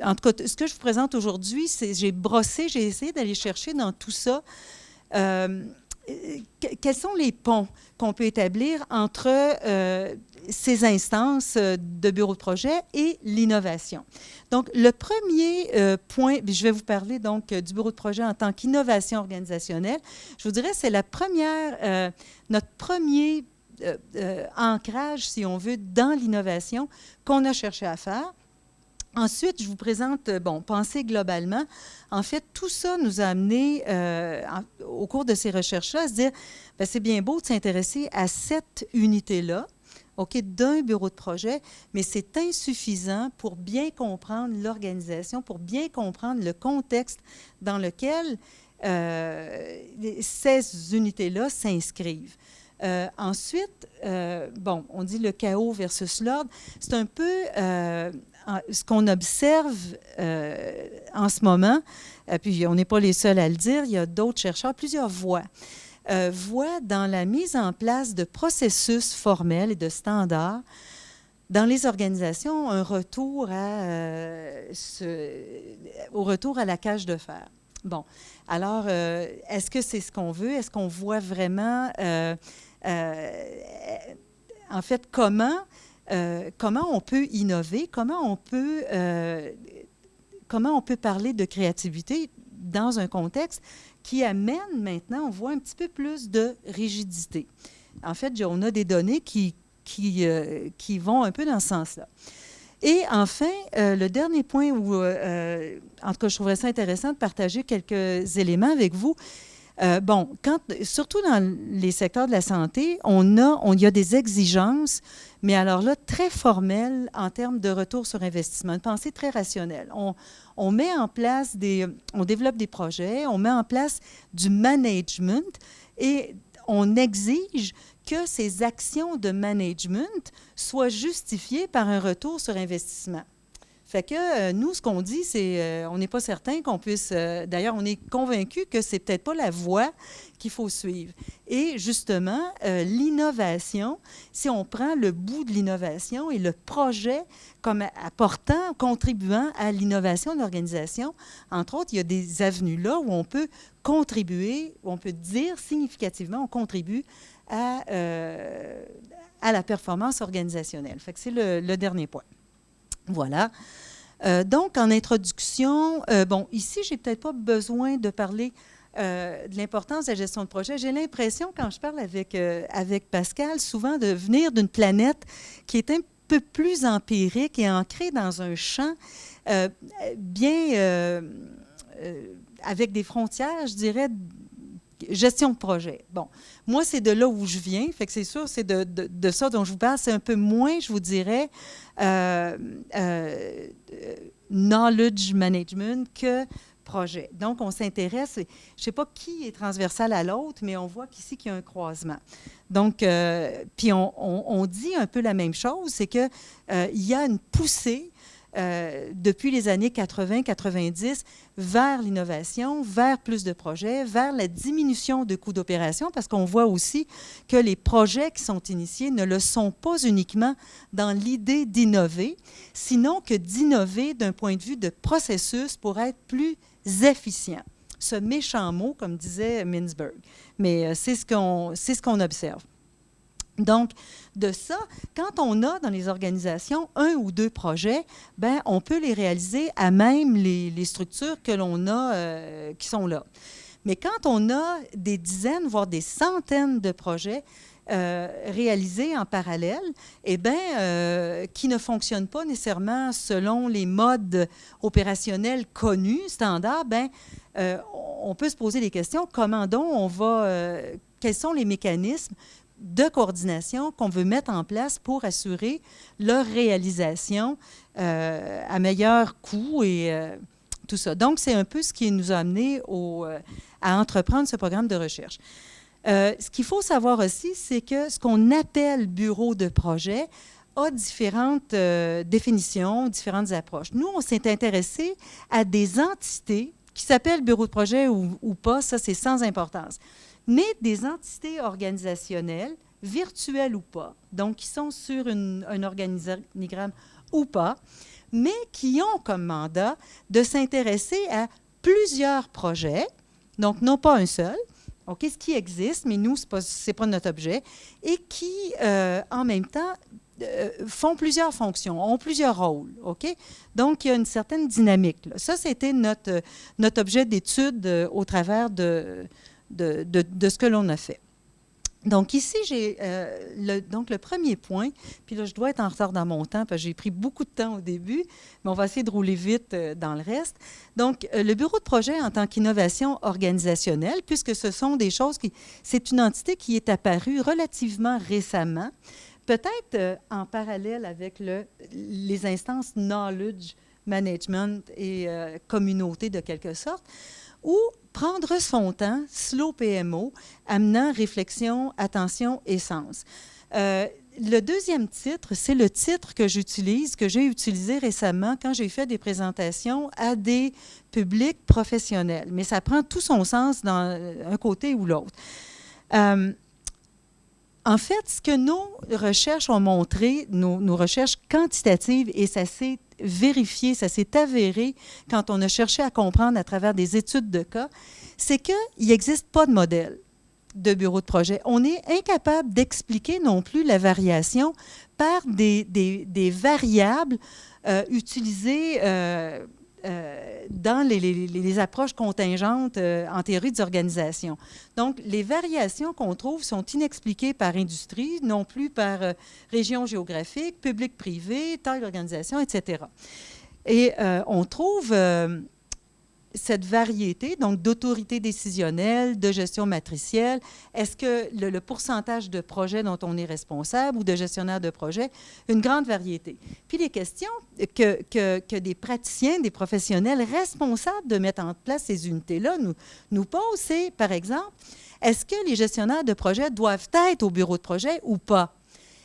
En tout cas, ce que je vous présente aujourd'hui, c'est j'ai essayé d'aller chercher dans tout ça quels sont les ponts qu'on peut établir entre ces instances de bureaux de projet et l'innovation. Donc, le premier point, je vais vous parler donc du bureau de projet en tant qu'innovation organisationnelle. Je vous dirais, c'est notre premier ancrage, si on veut, dans l'innovation qu'on a cherché à faire. Ensuite, je vous présente, penser globalement. En fait, tout ça nous a amené, au cours de ces recherches-là, à se dire, c'est bien beau de s'intéresser à cette unité-là, OK, d'un bureau de projet, mais c'est insuffisant pour bien comprendre l'organisation, pour bien comprendre le contexte dans lequel ces unités-là s'inscrivent. Ensuite, on dit le chaos versus l'ordre. C'est un peu ce qu'on observe en ce moment, puis on n'est pas les seuls à le dire, il y a d'autres chercheurs, plusieurs voient dans la mise en place de processus formels et de standards dans les organisations un retour au retour à la cage de fer. Bon, alors, est-ce que c'est ce qu'on veut? Est-ce qu'on voit vraiment, en fait, comment comment on peut innover, comment on peut parler de créativité dans un contexte qui amène maintenant, on voit un petit peu plus de rigidité. En fait, on a des données qui vont un peu dans ce sens-là. Et enfin, le dernier point où, en tout cas, je trouverais ça intéressant de partager quelques éléments avec vous. Surtout dans les secteurs de la santé, il y a des exigences, mais alors là, très formelles en termes de retour sur investissement, une pensée très rationnelle. On met en place on développe des projets, on met en place du management et on exige que ces actions de management soient justifiées par un retour sur investissement. Fait que nous, ce qu'on dit, c'est on n'est pas certain qu'on puisse... D'ailleurs, on est convaincu que c'est peut-être pas la voie qu'il faut suivre. Et justement, l'innovation, si on prend le bout de l'innovation et le projet comme apportant, contribuant à l'innovation de l'organisation, entre autres, il y a des avenues là où on peut contribuer, où on peut dire significativement, on contribue à la performance organisationnelle. Fait que c'est le dernier point. Voilà. Donc, en introduction, ici, je n'ai peut-être pas besoin de parler de l'importance de la gestion de projet. J'ai l'impression, quand je parle avec Pascal, souvent de venir d'une planète qui est un peu plus empirique et ancrée dans un champ avec des frontières, je dirais, gestion de projet. Bon, moi, c'est de là où je viens, fait que c'est sûr, c'est de ça dont je vous parle. C'est un peu moins, je vous dirais, knowledge management que projet. Donc, on s'intéresse, je ne sais pas qui est transversal à l'autre, mais on voit qu'ici, qu'il y a un croisement. Donc, puis on dit un peu la même chose, c'est qu'il y a une poussée depuis les années 80-90 vers l'innovation, vers plus de projets, vers la diminution de coûts d'opération, parce qu'on voit aussi que les projets qui sont initiés ne le sont pas uniquement dans l'idée d'innover, sinon que d'innover d'un point de vue de processus pour être plus efficient. Ce méchant mot, comme disait Mintzberg, mais c'est ce qu'on observe. Donc, de ça, quand on a dans les organisations 1 ou 2 projets, ben, on peut les réaliser à même les structures que l'on a qui sont là. Mais quand on a des dizaines, voire des centaines de projets réalisés en parallèle, eh bien, qui ne fonctionnent pas nécessairement selon les modes opérationnels connus, standards, ben, on peut se poser des questions. Comment donc quels sont les mécanismes de coordination qu'on veut mettre en place pour assurer leur réalisation à meilleur coût et tout ça. Donc, c'est un peu ce qui nous a amené à entreprendre ce programme de recherche. Ce qu'il faut savoir aussi, c'est que ce qu'on appelle bureau de projet a différentes définitions, différentes approches. Nous, on s'est intéressé à des entités qui s'appellent bureau de projet ou pas, ça c'est sans importance, mais des entités organisationnelles, virtuelles ou pas, donc qui sont sur un organigramme ou pas, mais qui ont comme mandat de s'intéresser à plusieurs projets, donc non pas un seul, OK, ce qui existe, mais nous, ce n'est pas notre objet, et qui, en même temps, font plusieurs fonctions, ont plusieurs rôles, OK? Donc, il y a une certaine dynamique, là. Ça, c'était notre objet d'étude au travers de ce que l'on a fait. Donc, ici, j'ai le premier point, puis là, je dois être en retard dans mon temps, parce que j'ai pris beaucoup de temps au début, mais on va essayer de rouler vite dans le reste. Donc, le bureau de projet en tant qu'innovation organisationnelle, puisque ce sont des choses c'est une entité qui est apparue relativement récemment, peut-être en parallèle avec les instances knowledge management et communauté de quelque sorte, ou prendre son temps, slow PMO, amenant réflexion, attention et sens. Le deuxième titre, c'est le titre que j'ai utilisé récemment quand j'ai fait des présentations à des publics professionnels. Mais ça prend tout son sens dans un côté ou l'autre. En fait, ce que nos recherches ont montré, nos recherches quantitatives, et ça s'est vérifié, ça s'est avéré quand on a cherché à comprendre à travers des études de cas, c'est qu'il n'existe pas de modèle. de bureau de projet. On est incapable d'expliquer non plus la variation par des variables utilisées dans les approches contingentes en théorie des organisations. Donc, les variations qu'on trouve sont inexpliquées par industrie, non plus par région géographique, public-privé, taille d'organisation, etc. Et on trouve cette variété, donc d'autorité décisionnelle, de gestion matricielle. Est-ce que le pourcentage de projets dont on est responsable ou de gestionnaire de projet, une grande variété. Puis les questions que des praticiens, des professionnels responsables de mettre en place ces unités-là nous posent, c'est, par exemple, est-ce que les gestionnaires de projet doivent être au bureau de projet ou pas?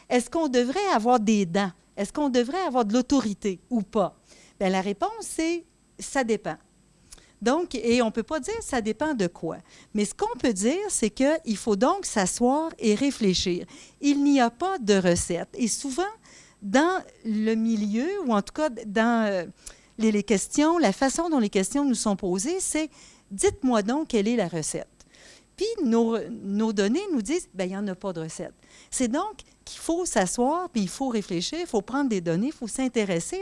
Est-ce qu'on devrait avoir des dents? Est-ce qu'on devrait avoir de l'autorité ou pas? Bien, la réponse, c'est ça dépend. Donc, et on ne peut pas dire ça dépend de quoi. Mais ce qu'on peut dire, c'est qu'il faut donc s'asseoir et réfléchir. Il n'y a pas de recette. Et souvent, dans le milieu, ou en tout cas dans les questions, la façon dont les questions nous sont posées, c'est « dites-moi donc quelle est la recette ». Puis nos données nous disent « bien, il n'y en a pas de recette ». C'est donc qu'il faut s'asseoir, puis il faut réfléchir, il faut prendre des données, il faut s'intéresser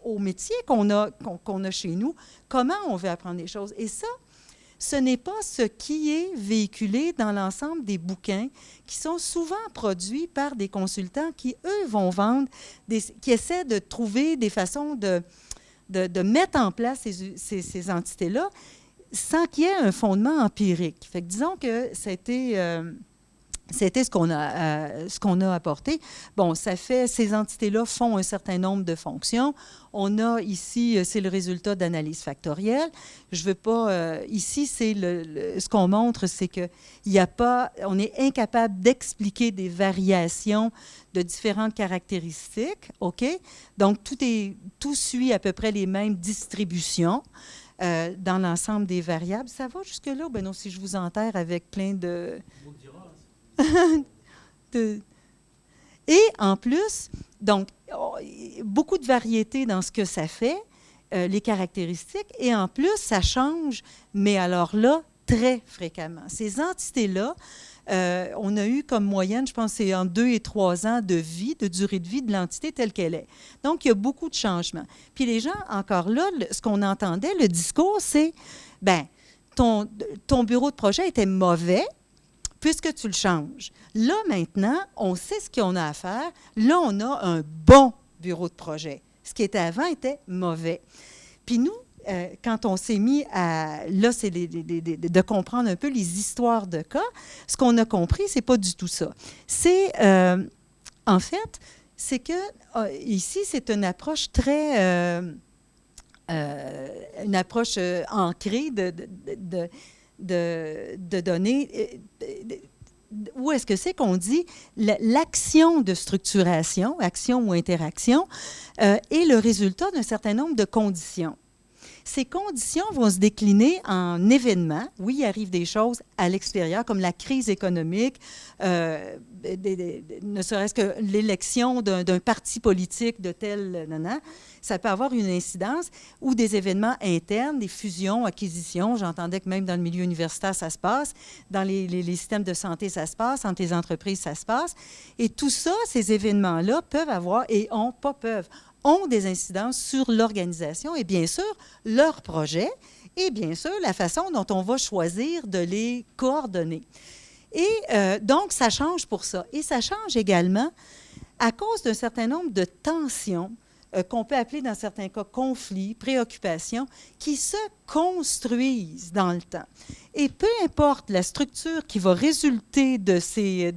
au métier qu'on a chez nous, comment on veut apprendre les choses. Et ça, ce n'est pas ce qui est véhiculé dans l'ensemble des bouquins qui sont souvent produits par des consultants qui, eux, vont vendre, qui essaient de trouver des façons de mettre en place ces entités-là sans qu'il y ait un fondement empirique. Fait que disons que c'était ce qu'on a apporté. Bon, ces entités-là font un certain nombre de fonctions. On a ici, c'est le résultat d'analyse factorielle. Je veux pas, ici, c'est ce qu'on montre, c'est on est incapable d'expliquer des variations de différentes caractéristiques, OK? Donc, tout suit à peu près les mêmes distributions. Dans l'ensemble des variables. Ça va jusque-là? Ben non, si je vous enterre avec plein de... Et en plus, donc, beaucoup de variété dans ce que ça fait, les caractéristiques, et en plus, ça change, mais alors là, très fréquemment. Ces entités-là, on a eu comme moyenne, je pense, c'est en 2 et 3 ans de vie, de durée de vie de l'entité telle qu'elle est. Donc, il y a beaucoup de changements. Puis les gens, encore là, ce qu'on entendait, le discours, c'est, bien, ton bureau de projet était mauvais, puisque tu le changes. Là, maintenant, on sait ce qu'on a à faire. Là, on a un bon bureau de projet. Ce qui était avant était mauvais. Puis nous, quand on s'est mis à... Là, c'est de comprendre un peu les histoires de cas. Ce qu'on a compris, c'est pas du tout ça. C'est, en fait, c'est que ici, c'est une approche très... une approche ancrée de données. Où est-ce que c'est qu'on dit l'action de structuration, action ou interaction, est le résultat d'un certain nombre de conditions. Ces conditions vont se décliner en événements. Oui, il arrive des choses à l'extérieur, comme la crise économique, ne serait-ce que l'élection d'un parti politique de tel... ça peut avoir une incidence, ou des événements internes, des fusions, acquisitions. J'entendais que même dans le milieu universitaire, ça se passe. Dans les systèmes de santé, ça se passe. Entre les entreprises, ça se passe. Et tout ça, ces événements-là peuvent avoir, et ont des incidences sur l'organisation et bien sûr leur projet et bien sûr la façon dont on va choisir de les coordonner. Et donc, ça change pour ça. Et ça change également à cause d'un certain nombre de tensions qu'on peut appeler dans certains cas conflits, préoccupations, qui se construisent dans le temps. Et peu importe la structure qui va résulter de ces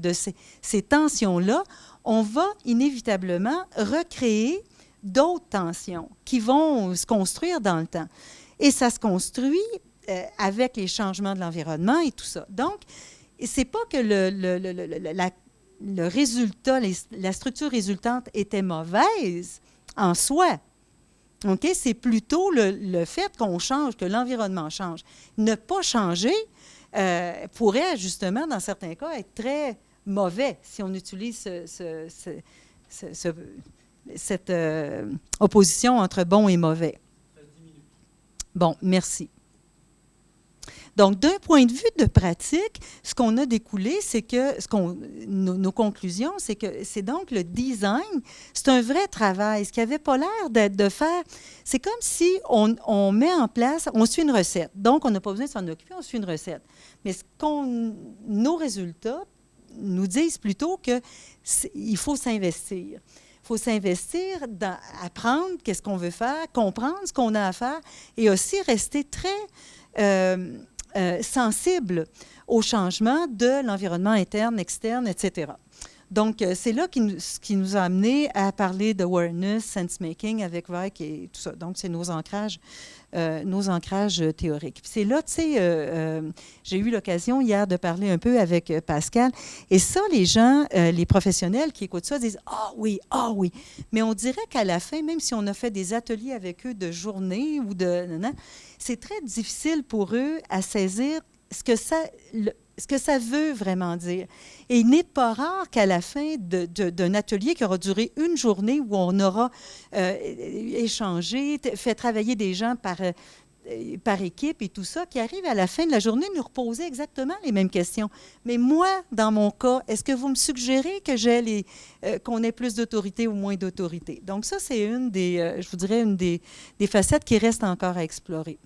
tensions-là, on va inévitablement recréer d'autres tensions qui vont se construire dans le temps. Et ça se construit avec les changements de l'environnement et tout ça. Donc, ce n'est pas que le résultat, la structure résultante était mauvaise en soi. Okay? C'est plutôt le fait qu'on change, que l'environnement change. Ne pas changer pourrait justement, dans certains cas, être très mauvais si on utilise cette opposition entre bon et mauvais. Bon, merci. Donc, d'un point de vue de pratique, ce qu'on a découlé, c'est que nos conclusions, c'est que c'est donc le design, c'est un vrai travail. Ce qui n'avait pas l'air de faire, c'est comme si on met en place, on suit une recette. Donc, on n'a pas besoin de s'en occuper, on suit une recette. Mais nos résultats nous disent plutôt qu'il faut s'investir. Il faut s'investir dans apprendre qu'est-ce qu'on veut faire, comprendre ce qu'on a à faire et aussi rester très sensible au changement de l'environnement interne, externe, etc. Donc, c'est là ce qui nous a amené à parler d'awareness, sense-making avec VIC et tout ça. Donc, c'est nos ancrages théoriques. Puis c'est là, tu sais, j'ai eu l'occasion hier de parler un peu avec Pascal. Et ça, les gens, les professionnels qui écoutent ça disent « Ah oui, ah oui ». Mais on dirait qu'à la fin, même si on a fait des ateliers avec eux de journée ou c'est très difficile pour eux à saisir ce que ça veut vraiment dire. Et il n'est pas rare qu'à la fin d'un atelier qui aura duré une journée où on aura échangé, fait travailler des gens par équipe et tout ça, qui arrivent à la fin de la journée nous reposer exactement les mêmes questions. Mais moi, dans mon cas, est-ce que vous me suggérez que qu'on ait plus d'autorité ou moins d'autorité? Donc ça, c'est je vous dirais, une des facettes qui reste encore à explorer.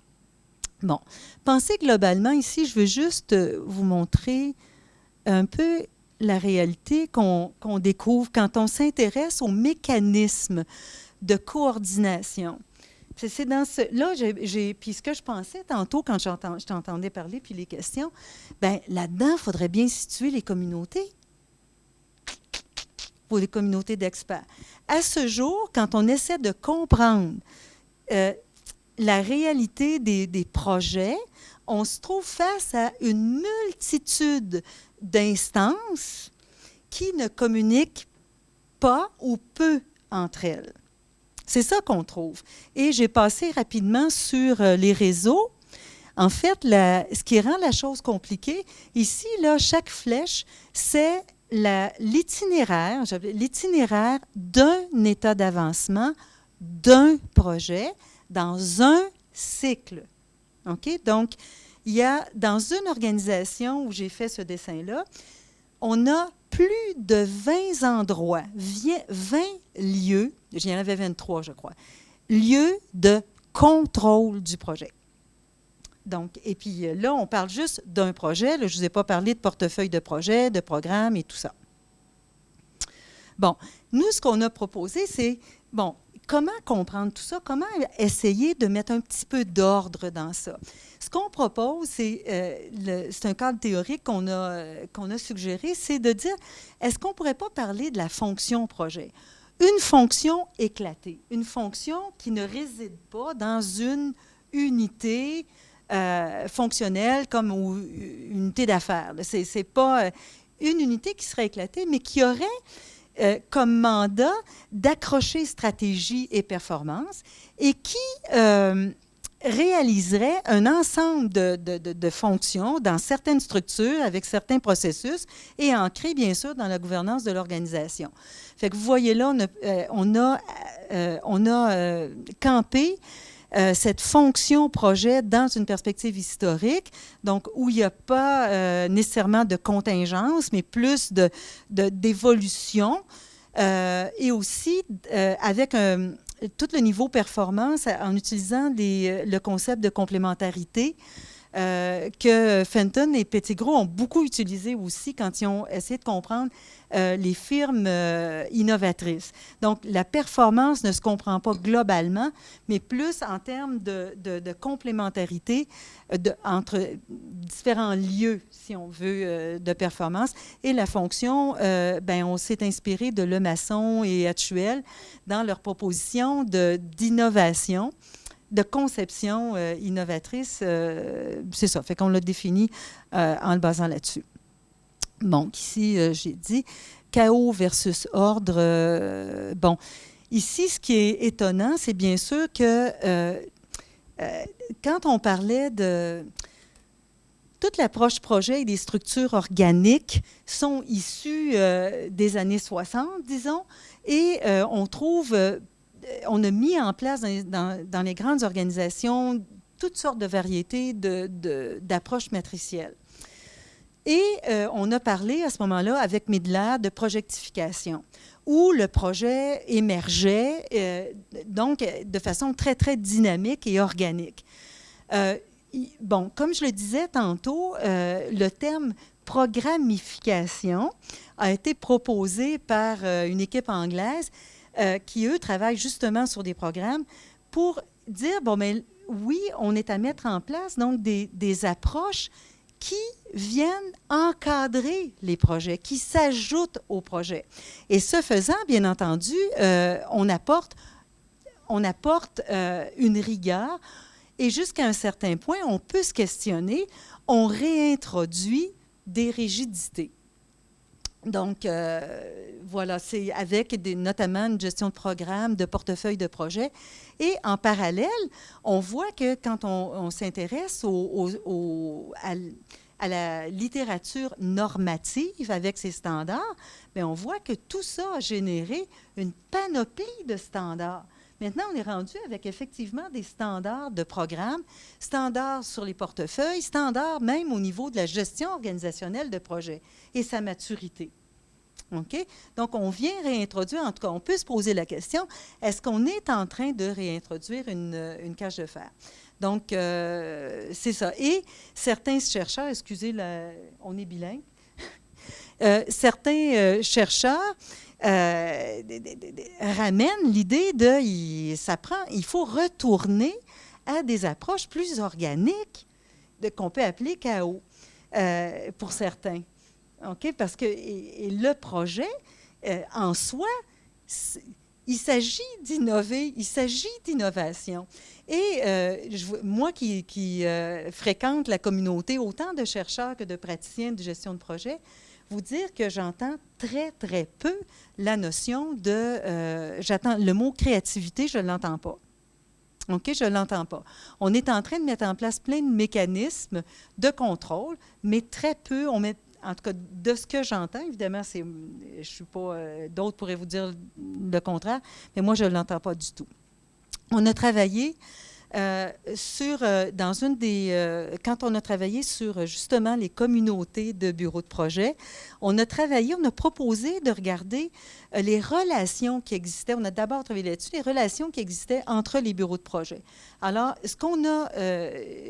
Bon, pensez globalement, ici, je veux juste vous montrer un peu la réalité qu'on découvre quand on s'intéresse aux mécanismes de coordination. C'est dans là, puis ce que je pensais tantôt quand je t'entendais parler, puis les questions, bien, là-dedans, il faudrait bien situer les communautés, pour les communautés d'experts. À ce jour, quand on essaie de comprendre la réalité des projets, on se trouve face à une multitude d'instances qui ne communiquent pas ou peu entre elles. C'est ça qu'on trouve. Et j'ai passé rapidement sur les réseaux. En fait, ce qui rend la chose compliquée, ici, là, chaque flèche, c'est l'itinéraire d'un état d'avancement d'un projet dans un cycle. OK? Donc, il y a, dans une organisation où j'ai fait ce dessin-là, on a plus de 20 endroits, 20 lieux, il y en avait 23, je crois, lieux de contrôle du projet. Donc, et puis là, on parle juste d'un projet. Là, je ne vous ai pas parlé de portefeuille de projet, de programme et tout ça. Bon, nous, ce qu'on a proposé, c'est, bon, comment comprendre tout ça? Comment essayer de mettre un petit peu d'ordre dans ça? Ce qu'on propose, c'est un cadre théorique qu'on a suggéré, c'est de dire, est-ce qu'on ne pourrait pas parler de la fonction projet? Une fonction éclatée, une fonction qui ne réside pas dans une unité fonctionnelle comme une unité d'affaires. Ce n'est pas une unité qui serait éclatée, mais qui aurait comme mandat d'accrocher stratégie et performance et qui réaliserait un ensemble de fonctions dans certaines structures, avec certains processus, et ancré, bien sûr, dans la gouvernance de l'organisation. Fait que vous voyez là, on a campé cette fonction projet dans une perspective historique, donc où il n'y a pas nécessairement de contingence, mais plus d'évolution, et aussi avec tout le niveau performance en utilisant le concept de complémentarité que Fenton et Pettigrew ont beaucoup utilisé aussi quand ils ont essayé de comprendre les firmes innovatrices. Donc, la performance ne se comprend pas globalement, mais plus en termes de complémentarité entre différents lieux, si on veut, de performance. Et la fonction, on s'est inspiré de Lemasson et Hatchuel dans leur proposition d'innovation, de conception innovatrice. C'est ça, fait qu'on l'a défini en le basant là-dessus. Donc, ici, j'ai dit chaos versus ordre. Bon, ici, ce qui est étonnant, c'est bien sûr que quand on parlait de toute l'approche projet et des structures organiques sont issues des années 60, disons, et on a mis en place dans les grandes organisations toutes sortes de variétés d'approches matricielles. Et on a parlé à ce moment-là avec Midler de projectification, où le projet émergeait donc de façon très, très dynamique et organique. Bon, comme je le disais tantôt, le terme programmification a été proposé par une équipe anglaise qui, eux, travaillent justement sur des programmes pour dire, bon, mais oui, on est à mettre en place donc des approches qui viennent encadrer les projets, qui s'ajoutent aux projets. Et ce faisant, bien entendu, on apporte une rigueur et jusqu'à un certain point, on peut se questionner, on réintroduit des rigidités. Donc, voilà, c'est avec notamment une gestion de programme, de portefeuille de projet. Et en parallèle, on voit que quand on s'intéresse à la littérature normative avec ses standards, bien, on voit que tout ça a généré une panoplie de standards. Maintenant, on est rendu avec effectivement des standards de programme, standards sur les portefeuilles, standards même au niveau de la gestion organisationnelle de projet et sa maturité. OK? Donc, on vient réintroduire, en tout cas, on peut se poser la question, est-ce qu'on est en train de réintroduire une cage de fer? Donc, c'est ça. Et certains chercheurs, excusez, on est bilingue, certains chercheurs ramènent l'idée il faut retourner à des approches plus organiques qu'on peut appeler KO pour certains. OK? Parce que et le projet, en soi, il s'agit d'innover, il s'agit d'innovation. Et moi qui fréquente la communauté, autant de chercheurs que de praticiens de gestion de projet, vous dire que j'entends très, très peu la notion j'entends le mot créativité, je ne l'entends pas. OK, je ne l'entends pas. On est en train de mettre en place plein de mécanismes de contrôle, mais très peu, en tout cas, de ce que j'entends, évidemment, je ne suis pas, d'autres pourraient vous dire le contraire, mais moi, je ne l'entends pas du tout. On a travaillé quand on a travaillé sur justement les communautés de bureaux de projet, on a proposé de regarder les relations qui existaient. On a d'abord travaillé là-dessus, les relations qui existaient entre les bureaux de projet. Alors,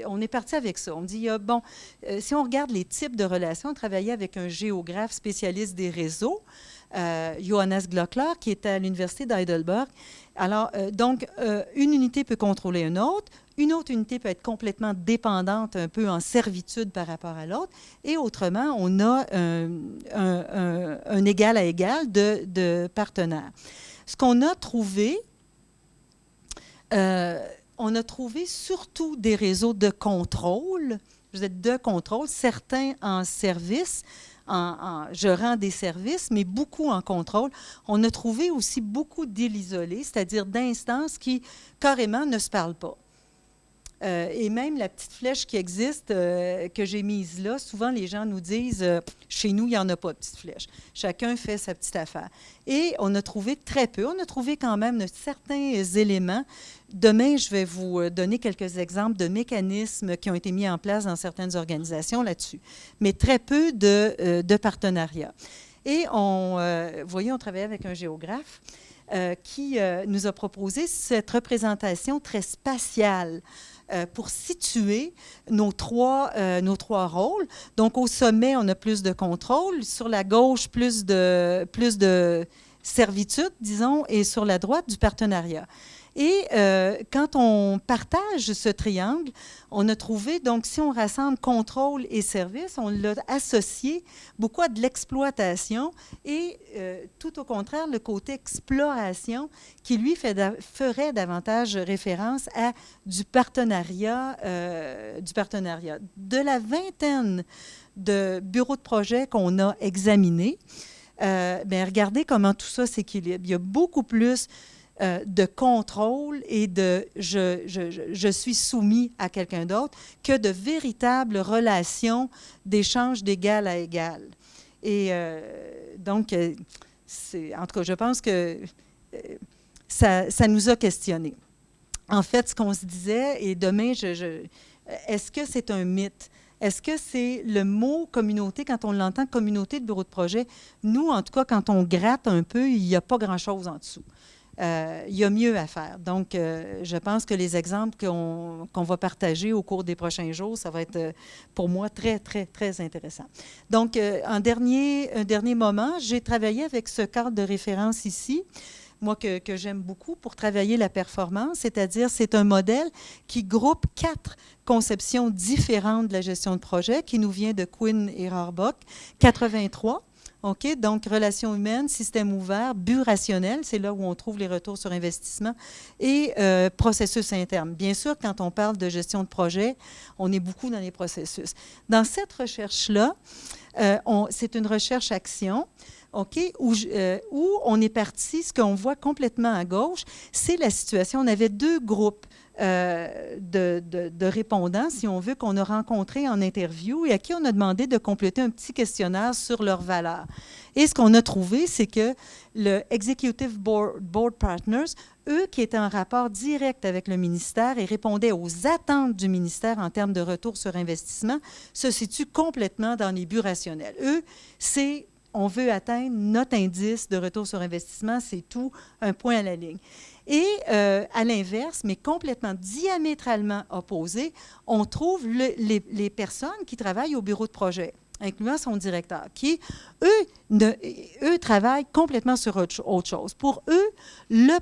on est parti avec ça. On dit, si on regarde les types de relations, on travaillait avec un géographe spécialiste des réseaux, Johannes Glockler, qui était à l'Université d'Heidelberg. Alors, une unité peut contrôler une autre unité peut être complètement dépendante, un peu en servitude par rapport à l'autre, et autrement, on a un égal à égal de partenaires. Ce qu'on a trouvé, on a trouvé surtout des réseaux de contrôle, certains en service, je rends des services, mais beaucoup en contrôle. On a trouvé aussi beaucoup d'îles isolées, c'est-à-dire d'instances qui carrément ne se parlent pas. Et même la petite flèche qui existe, que j'ai mise là, souvent les gens nous disent chez nous, il n'y en a pas de petite flèche. Chacun fait sa petite affaire. Et on a trouvé très peu. On a trouvé quand même certains éléments. Demain, je vais vous donner quelques exemples de mécanismes qui ont été mis en place dans certaines organisations là-dessus. Mais très peu de partenariats. Et on travaillait avec un géographe qui nous a proposé cette représentation très spatiale pour situer nos trois rôles. Donc, au sommet, on a plus de contrôle. Sur la gauche, plus de servitude, disons, et sur la droite, du partenariat. Et quand on partage ce triangle, on a trouvé, donc si on rassemble contrôle et service, on l'a associé beaucoup à de l'exploitation et tout au contraire, le côté exploration qui, lui, ferait davantage référence à du partenariat. De la vingtaine de bureaux de projet qu'on a examinés, regardez comment tout ça s'équilibre. Il y a beaucoup plus de contrôle et de je suis soumis à quelqu'un d'autre que de véritables relations d'échange d'égal à égal. Et en tout cas, je pense que ça nous a questionnés. en fait, ce qu'on se disait, et demain, est-ce que c'est un mythe? Est-ce que c'est le mot communauté, quand on l'entend communauté de bureau de projet? Nous, en tout cas, quand on gratte un peu, il n'y a pas grand-chose en dessous. Il y a mieux à faire. Donc, je pense que les exemples qu'on va partager au cours des prochains jours, ça va être pour moi très, très, très intéressant. Donc, un dernier moment, j'ai travaillé avec ce cadre de référence ici, moi que j'aime beaucoup pour travailler la performance, c'est-à-dire c'est un modèle qui groupe 4 conceptions différentes de la gestion de projet qui nous vient de Quinn et Rohrbach, 83. OK? Donc, relations humaines, système ouvert, but rationnel, c'est là où on trouve les retours sur investissement, et processus interne. Bien sûr, quand on parle de gestion de projet, on est beaucoup dans les processus. Dans cette recherche-là, c'est une recherche-action, OK, où on est parti, ce qu'on voit complètement à gauche, c'est la situation. On avait 2 groupes de répondants, si on veut, qu'on a rencontrés en interview et à qui on a demandé de compléter un petit questionnaire sur leurs valeurs. Et ce qu'on a trouvé, c'est que le Executive Board Partners, eux qui étaient en rapport direct avec le ministère et répondaient aux attentes du ministère en termes de retour sur investissement, se situent complètement dans les buts rationnels. Eux, c'est on veut atteindre notre indice de retour sur investissement, c'est tout, un point à la ligne. Et à l'inverse, mais complètement diamétralement opposé, on trouve les personnes qui travaillent au bureau de projet, incluant son directeur, qui, eux travaillent complètement sur autre chose. Pour eux, les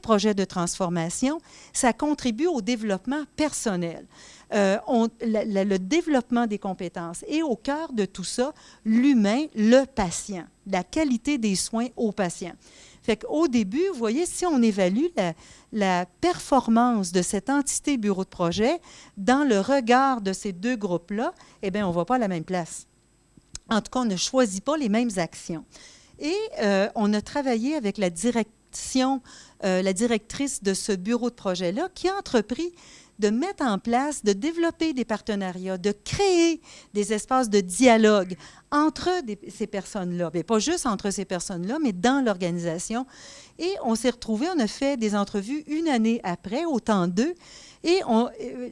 projets de transformation, ça contribue au développement personnel. Le développement des compétences. Et au cœur de tout ça, l'humain, le patient, la qualité des soins aux patients. Fait qu'au début, vous voyez, si on évalue la performance de cette entité bureau de projet dans le regard de ces 2 groupes-là, eh bien, on ne va pas à la même place. En tout cas, on ne choisit pas les mêmes actions. Et on a travaillé avec la directrice de ce bureau de projet-là qui a entrepris de mettre en place, de développer des partenariats, de créer des espaces de dialogue entre ces personnes-là. Bien, pas juste entre ces personnes-là, mais dans l'organisation. Et on s'est retrouvés, on a fait des entrevues 1 année après, au temps d'eux, et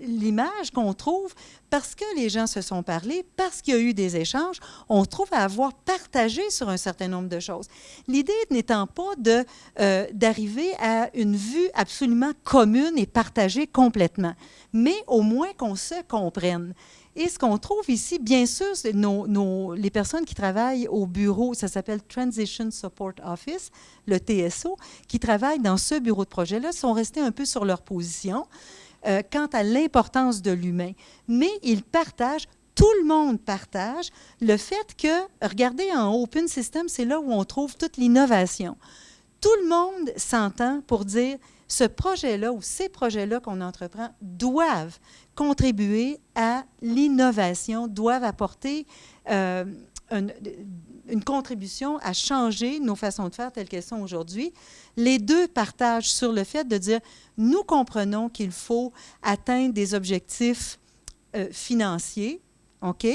l'image qu'on trouve, parce que les gens se sont parlé, parce qu'il y a eu des échanges, on trouve à avoir partagé sur un certain nombre de choses. L'idée n'étant pas d'arriver à une vue absolument commune et partagée complètement, mais au moins qu'on se comprenne. Et ce qu'on trouve ici, bien sûr, c'est les personnes qui travaillent au bureau, ça s'appelle Transition Support Office, le TSO, qui travaillent dans ce bureau de projet-là, sont restés un peu sur leur position quant à l'importance de l'humain. Mais ils partagent, tout le monde partage le fait que, regardez en Open System, c'est là où on trouve toute l'innovation. Tout le monde s'entend pour dire ce projet-là ou ces projets-là qu'on entreprend doivent contribuer à l'innovation, doivent apporter une contribution à changer nos façons de faire telles qu'elles sont aujourd'hui. Les 2 partagent sur le fait de dire, nous comprenons qu'il faut atteindre des objectifs financiers, OK?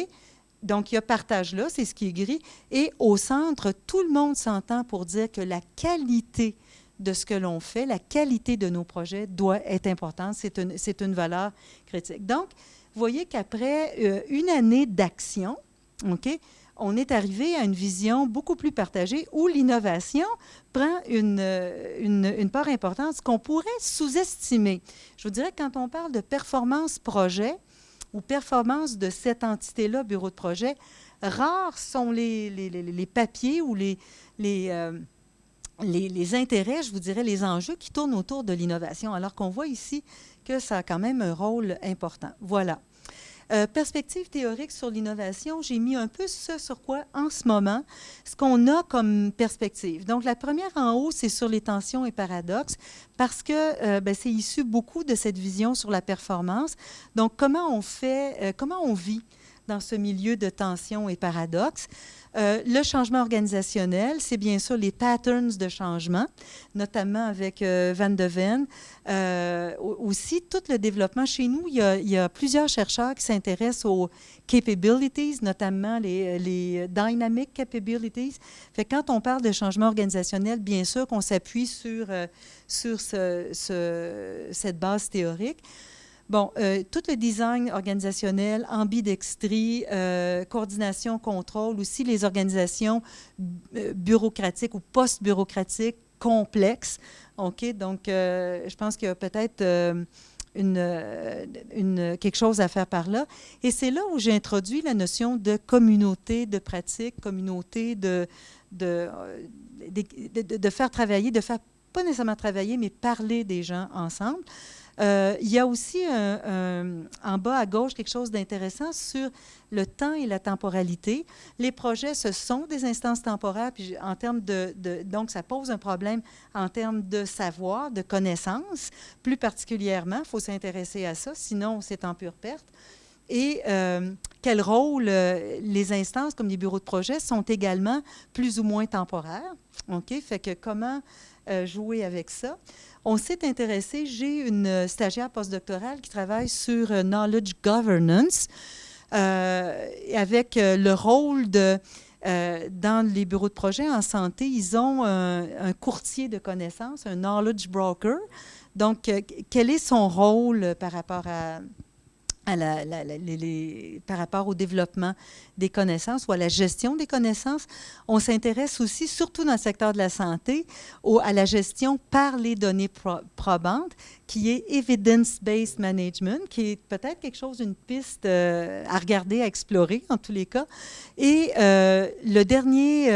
Donc, il y a partage là, c'est ce qui est gris. Et au centre, tout le monde s'entend pour dire que la qualité de ce que l'on fait, la qualité de nos projets doit être importante. C'est une valeur critique. Donc, vous voyez qu'après 1 année d'action, OK, on est arrivé à une vision beaucoup plus partagée où l'innovation prend une part importante, ce qu'on pourrait sous-estimer. Je vous dirais que quand on parle de performance projet ou performance de cette entité-là, bureau de projet, rares sont les papiers ou les intérêts, je vous dirais, les enjeux qui tournent autour de l'innovation, alors qu'on voit ici que ça a quand même un rôle important. Voilà. Perspective théorique sur l'innovation, j'ai mis un peu ce sur quoi, en ce moment, ce qu'on a comme perspective. Donc, la première en haut, c'est sur les tensions et paradoxes, parce que c'est issu beaucoup de cette vision sur la performance. Donc, comment on fait, comment on vit dans ce milieu de tension et paradoxe. Le changement organisationnel, c'est bien sûr les patterns de changement, notamment avec Van de Ven. Aussi, tout le développement chez nous, il y a plusieurs chercheurs qui s'intéressent aux capabilities, notamment les dynamic capabilities. Fait que quand on parle de changement organisationnel, bien sûr qu'on s'appuie sur cette base théorique. Bon, tout le design organisationnel, ambidextrie, coordination, contrôle, aussi les organisations bureaucratiques ou post-bureaucratiques complexes. OK? Donc, je pense qu'il y a peut-être quelque chose à faire par là. Et c'est là où j'ai introduit la notion de communauté de pratique, communauté de faire travailler, de faire pas nécessairement travailler, mais parler des gens ensemble. Il y a aussi en bas à gauche quelque chose d'intéressant sur le temps et la temporalité. Les projets, ce sont des instances temporaires, puis en termes donc ça pose un problème en termes de savoir, de connaissances. Plus particulièrement, il faut s'intéresser à ça, sinon c'est en pure perte. Et quel rôle les instances comme les bureaux de projet sont également plus ou moins temporaires. OK? Fait que comment jouer avec ça? On s'est intéressé, j'ai une stagiaire postdoctorale qui travaille sur Knowledge Governance avec le rôle dans les bureaux de projet en santé, ils ont un courtier de connaissances, un knowledge broker. Donc, quel est son rôle par rapport par rapport au développement des connaissances ou à la gestion des connaissances? On s'intéresse aussi, surtout dans le secteur de la santé, à la gestion par les données probantes, qui est Evidence-Based Management, qui est peut-être quelque chose, une piste à regarder, à explorer, en tous les cas. Et le dernier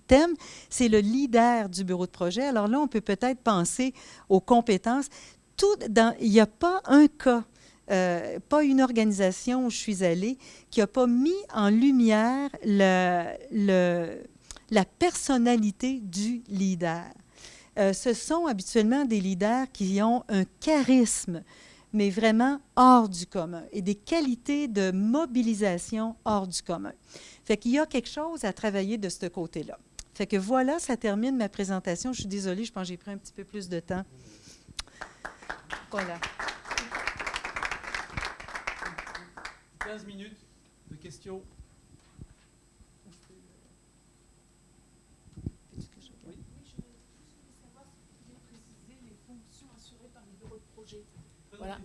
thème, c'est le leader du bureau de projet. Alors là, on peut peut-être penser aux compétences. Il n'y a pas un cas, pas une organisation où je suis allée qui n'a pas mis en lumière la personnalité du leader. Ce sont habituellement des leaders qui ont un charisme, mais vraiment hors du commun, et des qualités de mobilisation hors du commun. Fait qu'il y a quelque chose à travailler de ce côté-là. Fait que voilà, ça termine ma présentation. Je suis désolée, je pense que j'ai pris un petit peu plus de temps. Voilà. 15 minutes de questions. Oui, je voulais savoir si vous pouviez préciser les fonctions assurées par les bureaux de projet. Voilà.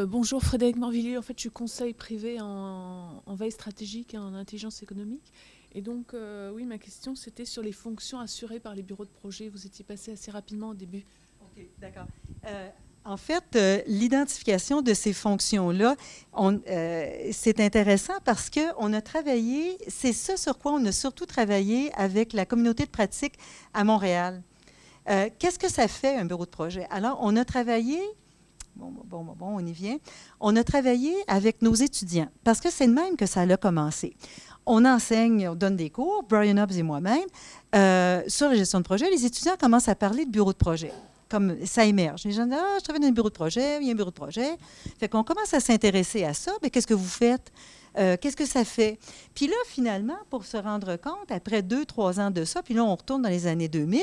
Bonjour, Frédéric Morvillier. En fait, je suis conseil privé en veille stratégique et en intelligence économique. Et donc, oui, ma question, c'était sur les fonctions assurées par les bureaux de projet. Vous étiez passé assez rapidement au début. OK, d'accord. En fait, l'identification de ces fonctions-là, c'est intéressant parce qu'on a travaillé, c'est ça sur quoi on a surtout travaillé avec la communauté de pratique à Montréal. Qu'est-ce que ça fait, un bureau de projet? Alors, on a travaillé, on y vient, on a travaillé avec nos étudiants parce que c'est de même que ça a commencé. On enseigne, on donne des cours, Brian Hobbs et moi-même, sur la gestion de projet. Les étudiants commencent à parler de bureau de projet. Comme ça émerge. Les gens disent, je travaille dans un bureau de projet, il y a un bureau de projet. Fait qu'on commence à s'intéresser à ça. Bien, qu'est-ce que vous faites? Qu'est-ce que ça fait? Puis là, finalement, pour se rendre compte, après 2-3 ans de ça, puis là, on retourne dans les années 2000,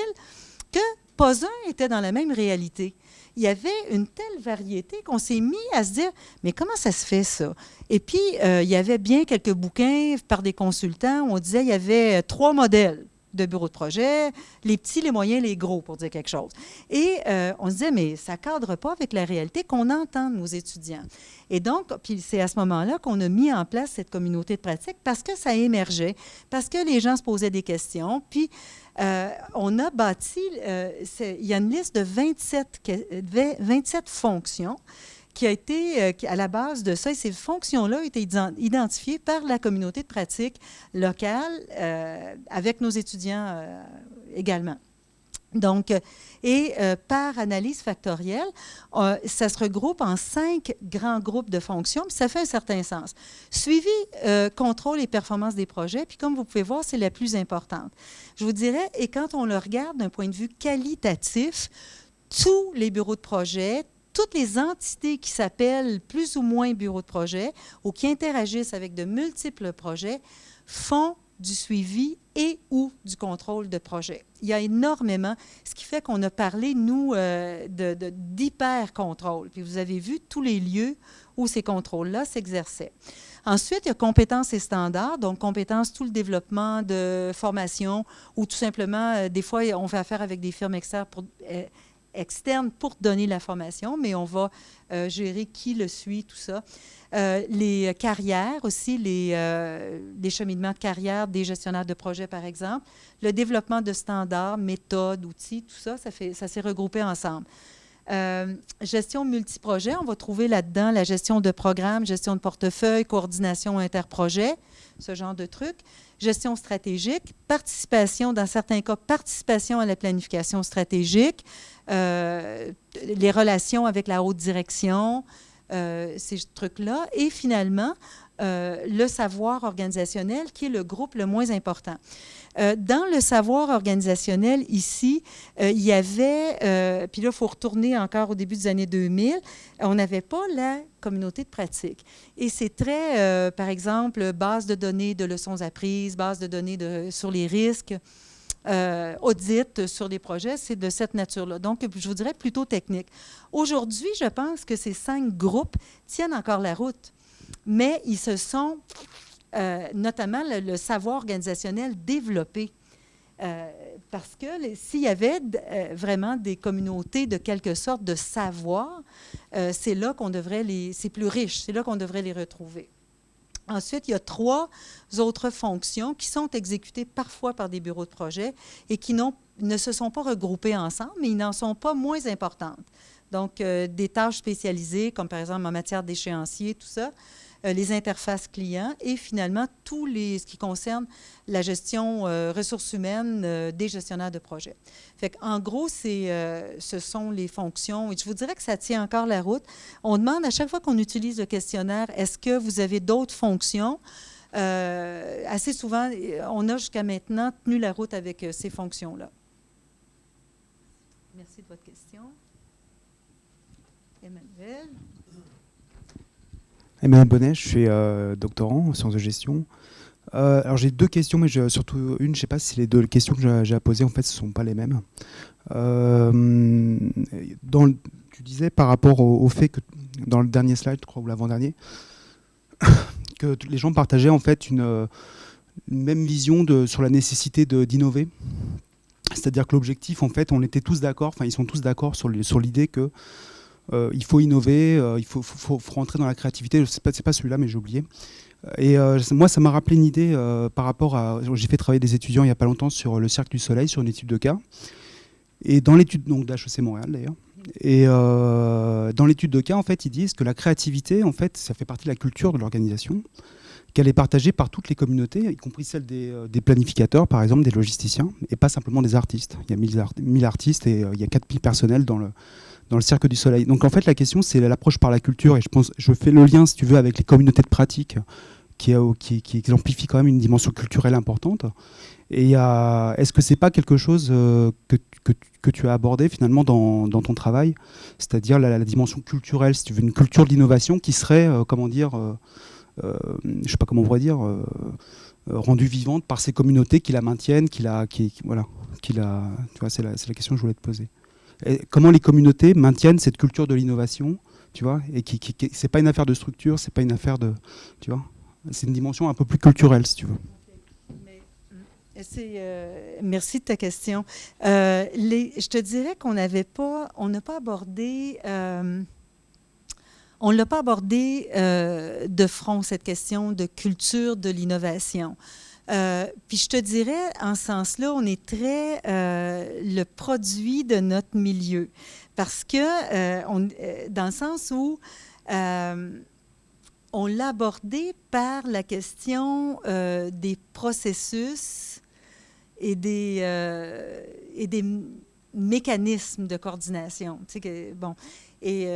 que pas un était dans la même réalité. Il y avait une telle variété qu'on s'est mis à se dire, mais comment ça se fait, ça? Et puis, il y avait bien quelques bouquins par des consultants où on disait qu'il y avait 3 modèles de bureaux de projet, les petits, les moyens, les gros, pour dire quelque chose. Et on se disait, mais ça ne cadre pas avec la réalité qu'on entend de nos étudiants. Et donc, puis c'est à ce moment-là qu'on a mis en place cette communauté de pratique parce que ça émergeait, parce que les gens se posaient des questions. Puis, on a bâti, il y a une liste de 27 fonctions qui a été à la base de ça. Et ces fonctions-là ont été identifiées par la communauté de pratique locale avec nos étudiants également. Donc, par analyse factorielle, ça se regroupe en 5 grands groupes de fonctions, puis ça fait un certain sens. Suivi, contrôle et performance des projets, puis comme vous pouvez voir, c'est la plus importante. Je vous dirais, et quand on le regarde d'un point de vue qualitatif, tous les bureaux de projet, toutes les entités qui s'appellent plus ou moins bureaux de projet ou qui interagissent avec de multiples projets font du suivi et ou du contrôle de projet. Il y a énormément, ce qui fait qu'on a parlé, nous, d'hyper-contrôle. Puis vous avez vu tous les lieux où ces contrôles-là s'exerçaient. Ensuite, il y a compétences et standards. Donc, compétences, tout le développement de formation ou tout simplement, des fois, on fait affaire avec des firmes externes pour donner la formation, mais on va gérer qui le suit, tout ça. Les carrières aussi, les cheminements de carrière des gestionnaires de projet, par exemple. Le développement de standards, méthodes, outils, tout ça, ça s'est regroupé ensemble. Gestion multiprojet, on va trouver là-dedans la gestion de programme, gestion de portefeuille, coordination interprojet, ce genre de trucs. Gestion stratégique, participation, dans certains cas, participation à la planification stratégique, les relations avec la haute direction, ces trucs-là. Et finalement, le savoir organisationnel, qui est le groupe le moins important. Dans le savoir organisationnel, ici, il y avait, puis là, il faut retourner encore au début des années 2000, on n'avait pas la communauté de pratique. Et c'est très, par exemple, base de données de leçons apprises, base de données sur les risques, audit sur des projets, c'est de cette nature-là. Donc, je vous dirais plutôt technique. Aujourd'hui, je pense que ces 5 groupes tiennent encore la route, mais ils se sont, notamment le savoir organisationnel, développé. Parce que s'il y avait vraiment des communautés de quelque sorte de savoir, c'est là qu'on devrait c'est plus riche, c'est là qu'on devrait les retrouver. Ensuite, il y a 3 autres fonctions qui sont exécutées parfois par des bureaux de projet et qui ne se sont pas regroupées ensemble, mais ils n'en sont pas moins importantes. Donc, des tâches spécialisées, comme par exemple en matière d'échéancier, tout ça, les interfaces clients et finalement ce qui concerne la gestion ressources humaines des gestionnaires de projet. Fait qu'en gros, ce sont les fonctions, et je vous dirais que ça tient encore la route. On demande à chaque fois qu'on utilise le questionnaire, est-ce que vous avez d'autres fonctions? Assez souvent, on a jusqu'à maintenant tenu la route avec ces fonctions-là. Merci de votre question. Emmanuel? Emmanuel Bonnet, je suis doctorant en sciences de gestion. Alors j'ai 2 questions, mais surtout une, je ne sais pas si les 2 questions que j'ai à poser, en fait, ce ne sont pas les mêmes. Tu disais par rapport au fait que, dans le dernier slide, je crois, ou l'avant-dernier, que les gens partageaient en fait une même vision sur la nécessité d'innover. C'est-à-dire que l'objectif, en fait, on était tous d'accord, enfin ils sont tous d'accord sur l'idée que il faut innover, il faut rentrer dans la créativité. C'est pas celui-là, mais j'ai oublié. Et moi, ça m'a rappelé une idée par rapport à... J'ai fait travailler des étudiants il n'y a pas longtemps sur le Cirque du Soleil, sur une étude de cas. Et dans l'étude donc d'HEC Montréal, d'ailleurs. Et dans l'étude de cas, en fait, ils disent que la créativité, en fait, ça fait partie de la culture de l'organisation, qu'elle est partagée par toutes les communautés, y compris celle des planificateurs, par exemple, des logisticiens, et pas simplement des artistes. Il y a 1000 artistes et il y a 4000 personnels dans le Cirque du Soleil. Donc en fait, la question, c'est l'approche par la culture, et je fais le lien, si tu veux, avec les communautés de pratique, qui exemplifient quand même une dimension culturelle importante. Et est-ce que c'est pas quelque chose que tu as abordé finalement dans ton travail, c'est-à-dire la dimension culturelle, si tu veux, une culture de l'innovation qui serait, je sais pas comment on pourrait dire, rendue vivante par ces communautés qui la maintiennent, voilà, tu vois, c'est la question que je voulais te poser. Et comment les communautés maintiennent cette culture de l'innovation, tu vois, et c'est pas une affaire de structure, c'est pas une affaire de, tu vois, c'est une dimension un peu plus culturelle, si tu veux. Merci de ta question. Je te dirais qu'on n'a pas abordé, on l'a pas abordé de front, cette question de culture de l'innovation. Puis je te dirais, en ce sens-là, on est très le produit de notre milieu. Parce que, dans le sens où on l'a abordé par la question des processus et des mécanismes de coordination. Tu sais et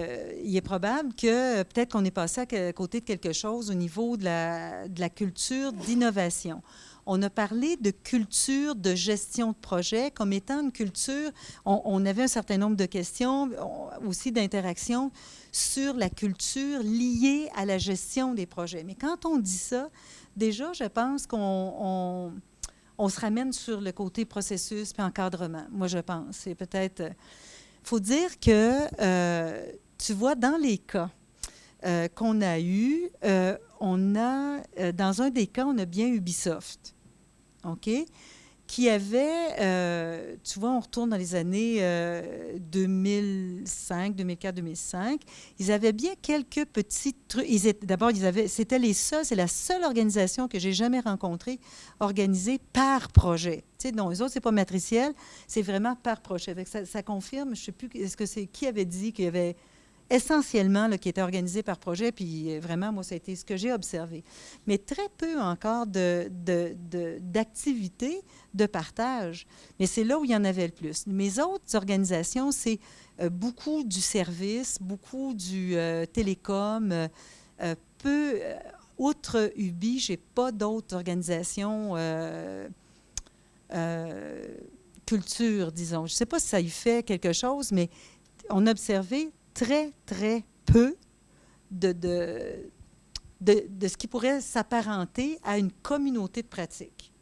il est probable que peut-être qu'on est passé à côté de quelque chose au niveau de la culture d'innovation. on a parlé de culture de gestion de projet comme étant une culture. On avait un certain nombre de questions, aussi d'interactions sur la culture liée à la gestion des projets. Mais quand on dit ça, déjà, je pense qu'on se ramène sur le côté processus puis encadrement. Moi, je pense. C'est peut-être... faut dire que, tu vois, dans les cas qu'on a eus, dans un des cas, on a bien Ubisoft, OK? Qui avait, tu vois, on retourne dans les années 2005, 2004, 2005. Ils avaient bien quelques petits trucs. D'abord, c'était c'est la seule organisation que j'ai jamais rencontrée organisée par projet. Tu sais, non, eux autres, c'est pas matriciel, c'est vraiment par projet. Ça confirme, je ne sais plus, est-ce que c'est qui avait dit qu'il y avait essentiellement là, qui était organisé par projet, puis vraiment, moi, ça a été ce que j'ai observé. Mais très peu encore d'activités de partage. Mais c'est là où il y en avait le plus. Mes autres organisations, c'est beaucoup du service, beaucoup du télécom, outre UBI, je n'ai pas d'autres organisations culture, disons. Je ne sais pas si ça y fait quelque chose, mais on a observé très, très peu de ce qui pourrait s'apparenter à une communauté de pratique.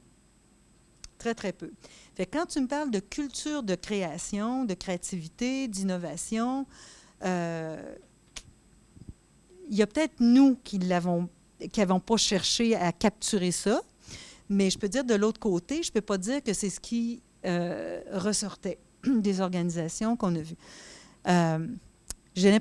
Très, très peu. Fait que quand tu me parles de culture de création, de créativité, d'innovation, il y a peut-être nous qui n'avons pas cherché à capturer ça, mais je peux dire de l'autre côté, je ne peux pas dire que c'est ce qui ressortait des organisations qu'on a vues. Je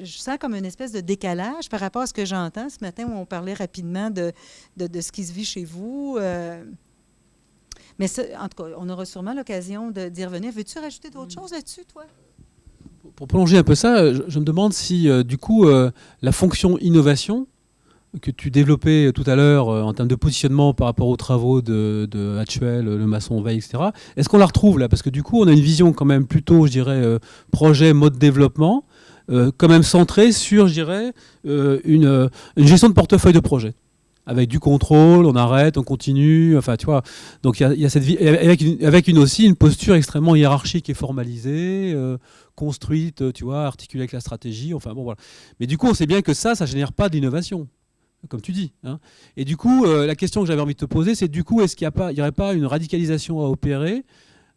sens comme une espèce de décalage par rapport à ce que j'entends. Ce matin, où on parlait rapidement de ce qui se vit chez vous. Mais en tout cas, on aura sûrement l'occasion d'y revenir. Veux-tu rajouter d'autres choses là-dessus, toi? Pour prolonger un peu ça, je me demande si, du coup, la fonction innovation que tu développais tout à l'heure en termes de positionnement par rapport aux travaux de Hatchwell, Le Maçon Veil, etc. Est-ce qu'on la retrouve là? Parce que du coup, on a une vision quand même plutôt, je dirais, projet, mode développement, quand même centrée sur, je dirais, une gestion de portefeuille de projet. Avec du contrôle, on arrête, on continue, enfin tu vois. Donc il y a cette vie, avec aussi une posture extrêmement hiérarchique et formalisée, construite, tu vois, articulée avec la stratégie, enfin bon voilà. Mais du coup, on sait bien que ça génère pas d'innovation, comme tu dis. Hein. Et du coup, la question que j'avais envie de te poser, c'est du coup, est-ce qu'il n'y aurait pas une radicalisation à opérer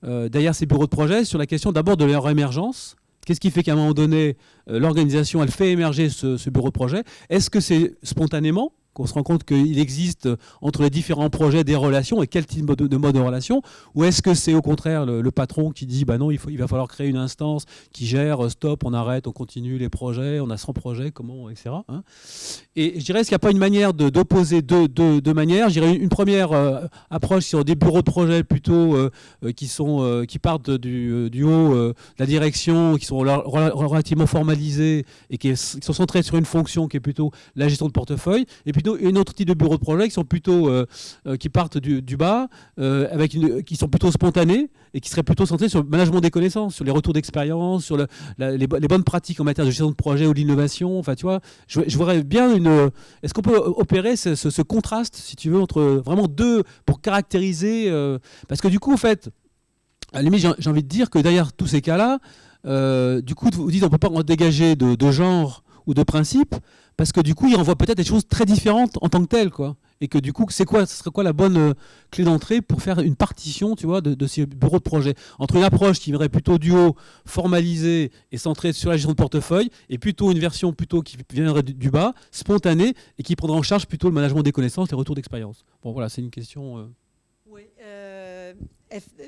derrière ces bureaux de projet sur la question d'abord de leur émergence? Qu'est-ce qui fait qu'à un moment donné, l'organisation, elle fait émerger ce bureau de projet? Est-ce que c'est spontanément qu'on se rend compte qu'il existe entre les différents projets des relations et quel type de mode de relation? Ou est-ce que c'est au contraire le patron qui dit bah non, il va falloir créer une instance qui gère, stop, on arrête, on continue les projets, on a 100 projets, comment, etc. Hein, et je dirais, est-ce qu'il n'y a pas une manière d'opposer deux manières? Je dirais une première approche sur des bureaux de projet plutôt qui partent du haut de la direction, qui sont relativement formalisés et qui sont centrés sur une fonction qui est plutôt la gestion de portefeuille, et puis une autre type de bureaux de projet qui sont plutôt qui partent du bas, qui sont plutôt spontanés et qui seraient plutôt centrés sur le management des connaissances, sur les retours d'expérience, sur les bonnes pratiques en matière de gestion de projet ou d'innovation. Enfin, tu vois, je voudrais bien est-ce qu'on peut opérer ce contraste, si tu veux, entre vraiment deux pour caractériser, parce que du coup, en fait, à la limite, j'ai envie de dire que derrière tous ces cas-là, du coup, vous dites on ne peut pas en dégager de genre ou de principe, parce que du coup, il renvoie peut-être des choses très différentes en tant que telles, quoi. Et que du coup, ce serait quoi la bonne clé d'entrée pour faire une partition, tu vois, de ces bureaux de projet, entre une approche qui viendrait plutôt du haut, formalisée et centrée sur la gestion de portefeuille, et plutôt une version plutôt qui viendrait du bas, spontanée, et qui prendrait en charge plutôt le management des connaissances, les retours d'expérience. Bon, voilà, c'est une question... Oui.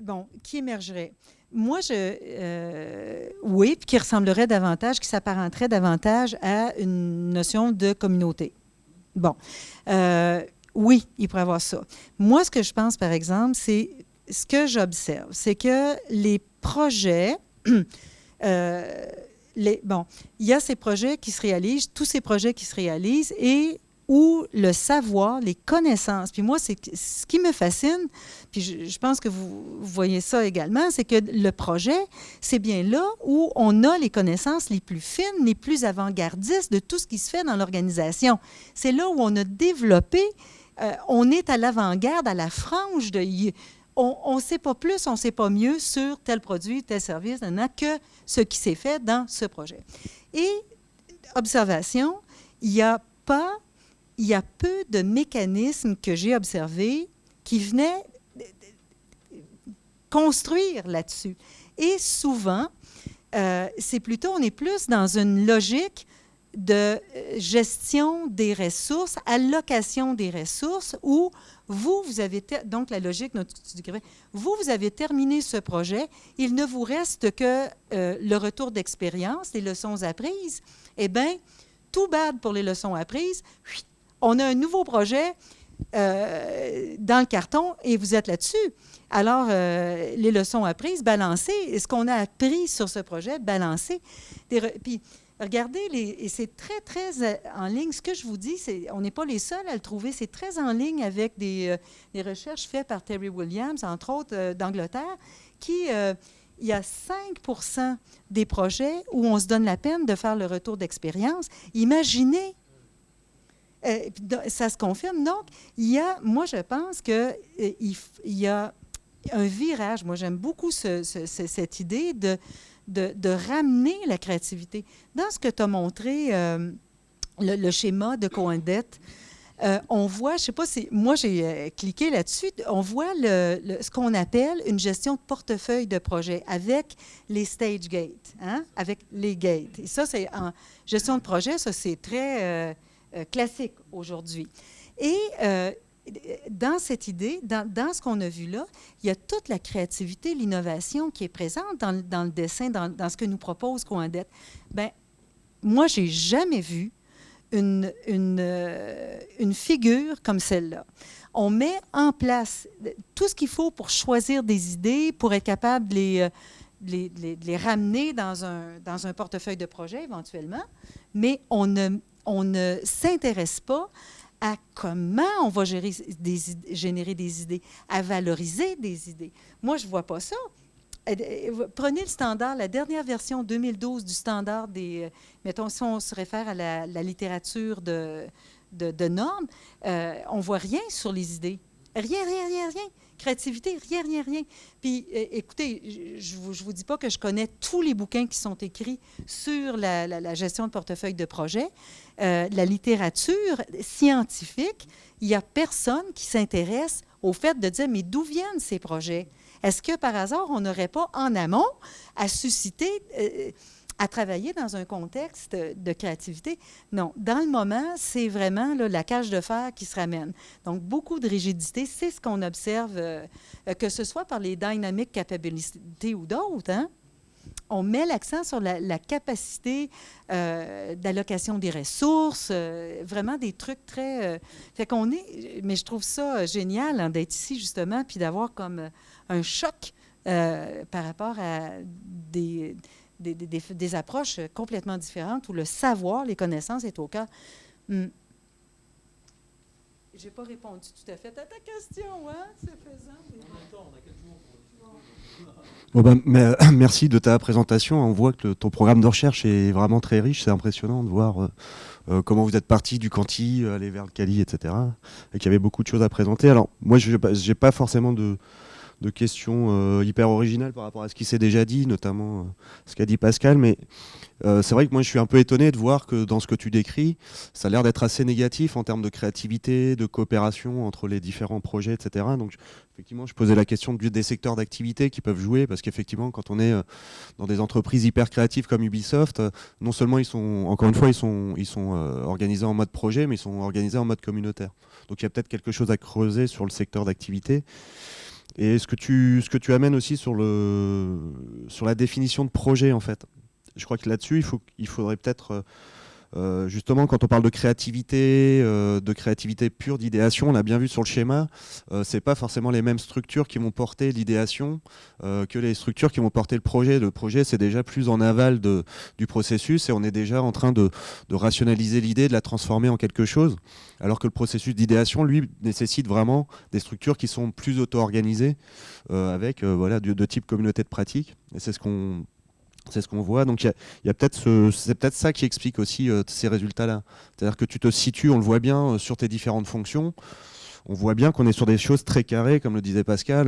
Bon, qui émergerait? Moi, oui, puis qui ressemblerait davantage, qui s'apparenterait davantage à une notion de communauté. Bon. Oui, il pourrait y avoir ça. Moi, ce que je pense, par exemple, c'est ce que j'observe, c'est que les projets, il y a ces projets qui se réalisent, tous ces projets qui se réalisent, et où le savoir, les connaissances, puis moi, c'est ce qui me fascine, puis je pense que vous voyez ça également, c'est que le projet, c'est bien là où on a les connaissances les plus fines, les plus avant-gardistes de tout ce qui se fait dans l'organisation. C'est là où on a développé on est à l'avant-garde, à la frange de... On ne sait pas plus, on ne sait pas mieux sur tel produit, tel service, que ce qui s'est fait dans ce projet. Et, observation, il y a peu de mécanismes que j'ai observés qui venaient construire là-dessus. Et souvent, c'est plutôt, on est plus dans une logique de gestion des ressources, allocation des ressources, où vous avez, donc la logique, vous avez terminé ce projet, il ne vous reste que le retour d'expérience, les leçons apprises. Eh bien, tout bad pour les leçons apprises, on a un nouveau projet dans le carton et vous êtes là-dessus. Alors, les leçons apprises, balancer, ce qu'on a appris sur ce projet, balancer. Puis, regardez, et c'est très, très en ligne. Ce que je vous dis, on n'est pas les seuls à le trouver. C'est très en ligne avec des recherches faites par Terry Williams, entre autres, d'Angleterre, il y a 5% des projets où on se donne la peine de faire le retour d'expérience. Imaginez, ça se confirme. Donc, moi, je pense qu'il y a un virage. Moi, j'aime beaucoup cette idée de ramener la créativité. Dans ce que tu as montré, le schéma de co-indette, on voit, je ne sais pas si... Moi, j'ai cliqué là-dessus. On voit ce qu'on appelle une gestion de portefeuille de projet avec les stage gates, avec les gates. Et ça, c'est en gestion de projet, ça, c'est très classique aujourd'hui. Et dans cette idée, dans ce qu'on a vu là, il y a toute la créativité, l'innovation qui est présente dans le dessin, dans ce que nous propose co-indette. Bien, moi, je n'ai jamais vu une figure comme celle-là. On met en place tout ce qu'il faut pour choisir des idées, pour être capable de les ramener dans un portefeuille de projet éventuellement, mais on ne s'intéresse pas à comment on va générer des idées, à valoriser des idées. Moi, je ne vois pas ça. Prenez le standard, la dernière version 2012 du standard des... mettons, si on se réfère à la littérature de normes, on ne voit rien sur les idées. Rien. Créativité, rien. Puis, écoutez, je ne vous dis pas que je connais tous les bouquins qui sont écrits sur la gestion de portefeuille de projet. La littérature scientifique, il n'y a personne qui s'intéresse au fait de dire, mais d'où viennent ces projets? Est-ce que, par hasard, on n'aurait pas en amont à susciter, à travailler dans un contexte de créativité? Non. Dans le moment, c'est vraiment là, la cage de fer qui se ramène. Donc, beaucoup de rigidité, c'est ce qu'on observe, que ce soit par les dynamic capabilities ou d'autres, hein? On met l'accent sur la capacité d'allocation des ressources, vraiment des trucs très... fait qu'on est... Mais je trouve ça génial hein, d'être ici, justement, puis d'avoir comme un choc par rapport à des approches complètement différentes où le savoir, les connaissances est au cœur. Je n'ai pas répondu tout à fait à ta question, hein? C'est faisant. Mais... En même temps, on a quelques jours pour... Bon ben, merci de ta présentation. On voit que ton programme de recherche est vraiment très riche. C'est impressionnant de voir comment vous êtes parti du quanti, aller vers le quali, etc. Et qu'il y avait beaucoup de choses à présenter. Alors, moi, je n'ai pas forcément de questions hyper originales par rapport à ce qui s'est déjà dit, notamment ce qu'a dit Pascal. Mais c'est vrai que moi, je suis un peu étonné de voir que dans ce que tu décris, ça a l'air d'être assez négatif en termes de créativité, de coopération entre les différents projets, etc. Donc, effectivement, je posais la question des secteurs d'activité qui peuvent jouer, parce qu'effectivement, quand on est dans des entreprises hyper créatives comme Ubisoft, non seulement ils sont organisés en mode projet, mais ils sont organisés en mode communautaire. Donc, il y a peut-être quelque chose à creuser sur le secteur d'activité. Et ce que tu amènes aussi sur la définition de projet, en fait. Je crois que là-dessus, il faudrait peut-être, justement, quand on parle de créativité pure, d'idéation, on a bien vu sur le schéma, c'est pas forcément les mêmes structures qui vont porter l'idéation que les structures qui vont porter le projet. Le projet, c'est déjà plus en aval du processus et on est déjà en train de rationaliser l'idée, de la transformer en quelque chose, alors que le processus d'idéation, lui, nécessite vraiment des structures qui sont plus auto-organisées avec de type communauté de pratique. Et c'est ce qu'on voit. Donc, c'est peut-être ça qui explique aussi ces résultats-là. C'est-à-dire que tu te situes, on le voit bien, sur tes différentes fonctions. on voit bien qu'on est sur des choses très carrées, comme le disait Pascal,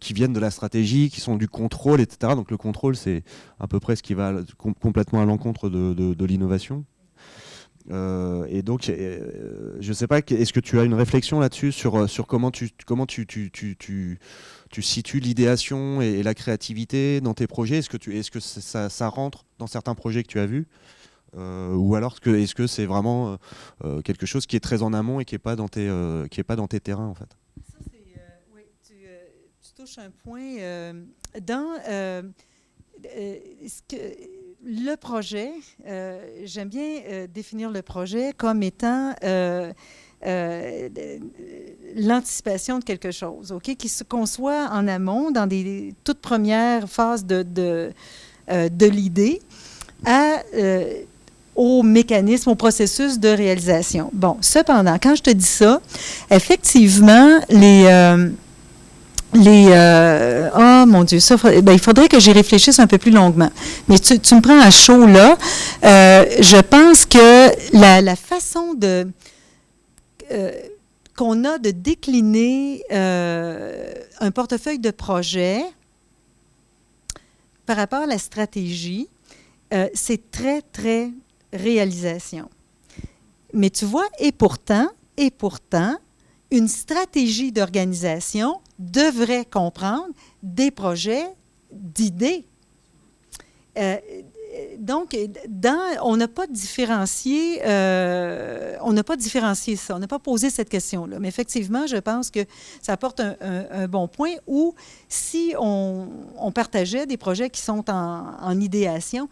qui viennent de la stratégie, qui sont du contrôle, etc. Donc le contrôle, c'est à peu près ce qui va complètement à l'encontre de l'innovation. Et donc, je ne sais pas, est-ce que tu as une réflexion là-dessus sur comment tu situes l'idéation et la créativité dans tes projets? Est-ce que ça rentre dans certains projets que tu as vus? Ou alors est-ce que c'est vraiment quelque chose qui est très en amont et qui n'est pas dans tes terrains en fait? Ça, oui, tu touches un point dans le projet. J'aime bien définir le projet comme étant l'anticipation de quelque chose, OK, qui se conçoit en amont dans des toutes premières phases de l'idée au mécanisme, au processus de réalisation. Bon, cependant, quand je te dis ça, effectivement, oh mon Dieu, ça, il faudrait que j'y réfléchisse un peu plus longuement. Mais tu me prends à chaud là. Je pense que la façon qu'on a de décliner un portefeuille de projets par rapport à la stratégie, c'est très, très réalisation. Mais tu vois, et pourtant, une stratégie d'organisation devrait comprendre des projets d'idées. Donc, on n'a pas différencié ça, on n'a pas posé cette question-là. Mais effectivement, je pense que ça apporte un bon point où si on partageait des projets qui sont en idéation,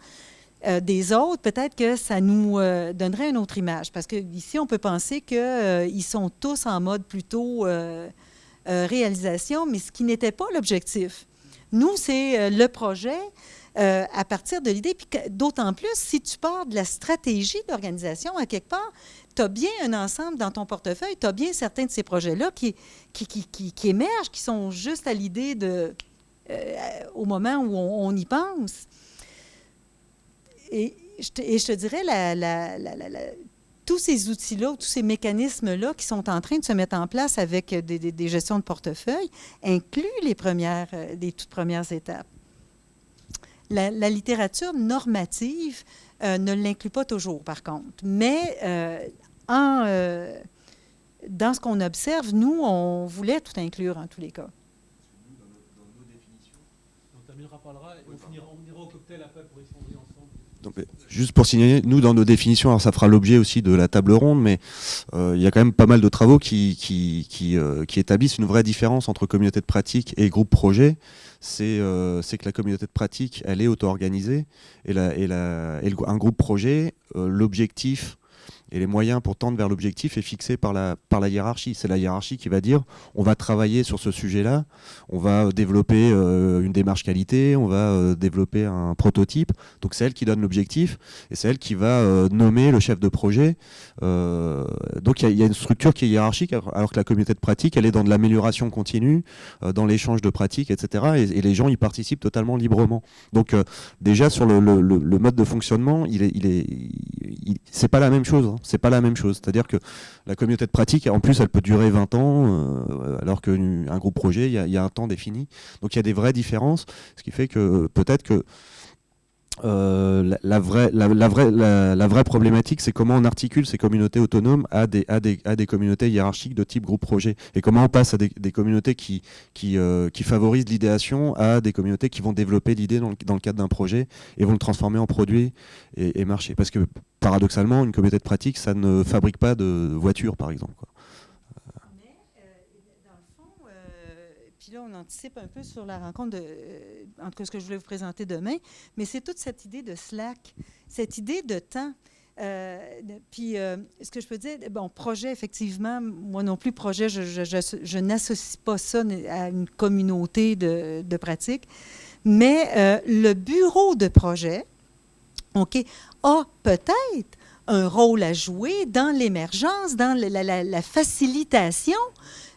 des autres, peut-être que ça nous donnerait une autre image. Parce qu'ici, on peut penser qu'ils sont tous en mode plutôt réalisation, mais ce qui n'était pas l'objectif. Nous, c'est le projet à partir de l'idée. Puis d'autant plus, si tu pars de la stratégie d'organisation, à quelque part, tu as bien un ensemble dans ton portefeuille, tu as bien certains de ces projets-là qui émergent, qui sont juste à l'idée au moment où on y pense. Et je te dirais, tous ces outils-là, tous ces mécanismes-là qui sont en train de se mettre en place avec des gestions de portefeuille incluent les toutes premières étapes. La littérature normative ne l'inclut pas toujours, par contre. Mais dans ce qu'on observe, nous, on voulait tout inclure en tous les cas. Dans nos définitions, on terminera par là et on ira au cocktail après pour échanger ensemble. Donc, juste pour signaler, nous dans nos définitions, alors ça fera l'objet aussi de la table ronde, mais il y a quand même pas mal de travaux qui établissent une vraie différence entre communauté de pratique et groupe projet. C'est que la communauté de pratique, elle est auto-organisée et un groupe projet, l'objectif et les moyens pour tendre vers l'objectif est fixé par la hiérarchie. C'est la hiérarchie qui va dire on va travailler sur ce sujet-là, on va développer une démarche qualité, on va développer un prototype. Donc c'est elle qui donne l'objectif et c'est elle qui va nommer le chef de projet. Donc il y a une structure qui est hiérarchique, alors que la communauté de pratique, elle est dans de l'amélioration continue, dans l'échange de pratiques, etc. Et les gens y participent totalement librement. Donc déjà sur le mode de fonctionnement, c'est pas la même chose. C'est pas la même chose. C'est-à-dire que la communauté de pratique, en plus, elle peut durer 20 ans, alors qu'un groupe projet, il y a un temps défini. Donc il y a des vraies différences, ce qui fait que peut-être que la vraie problématique, c'est comment on articule ces communautés autonomes à des communautés hiérarchiques de type groupe projet, et comment on passe à des communautés qui favorisent l'idéation à des communautés qui vont développer l'idée dans le cadre d'un projet et vont le transformer en produit et marché. Parce que paradoxalement, une communauté de pratique, ça ne fabrique pas de voitures, par exemple, quoi. Puis là, on anticipe un peu sur la rencontre en tout cas, ce que je voulais vous présenter demain, mais c'est toute cette idée de slack, cette idée de temps. Ce que je peux dire, bon, projet, effectivement, moi non plus, projet, je n'associe pas ça à une communauté de pratique, mais le bureau de projet, OK, a peut-être un rôle à jouer dans l'émergence, dans la facilitation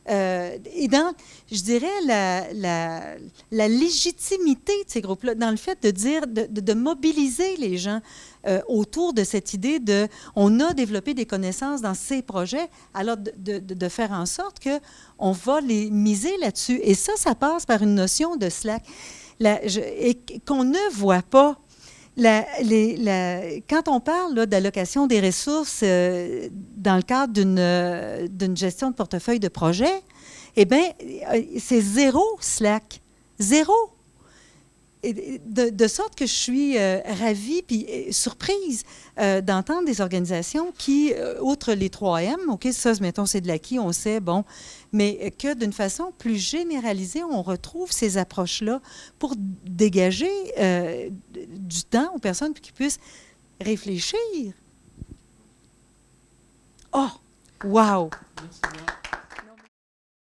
et dans, je dirais, la légitimité de ces groupes-là, dans le fait de dire, de mobiliser les gens autour de cette idée de, on a développé des connaissances dans ces projets, alors de faire en sorte qu'on va les miser là-dessus. Et ça passe par une notion de slack et qu'on ne voit pas. Quand on parle là, d'allocation des ressources dans le cadre d'une gestion de portefeuille de projet, eh bien, c'est zéro slack. Zéro. Et de sorte que je suis ravie puis surprise d'entendre des organisations qui, outre les 3M, OK, ça, mettons, c'est de l'acquis, on sait, bon, mais que d'une façon plus généralisée, on retrouve ces approches-là pour dégager du temps aux personnes qui puissent réfléchir. Oh, wow! Merci.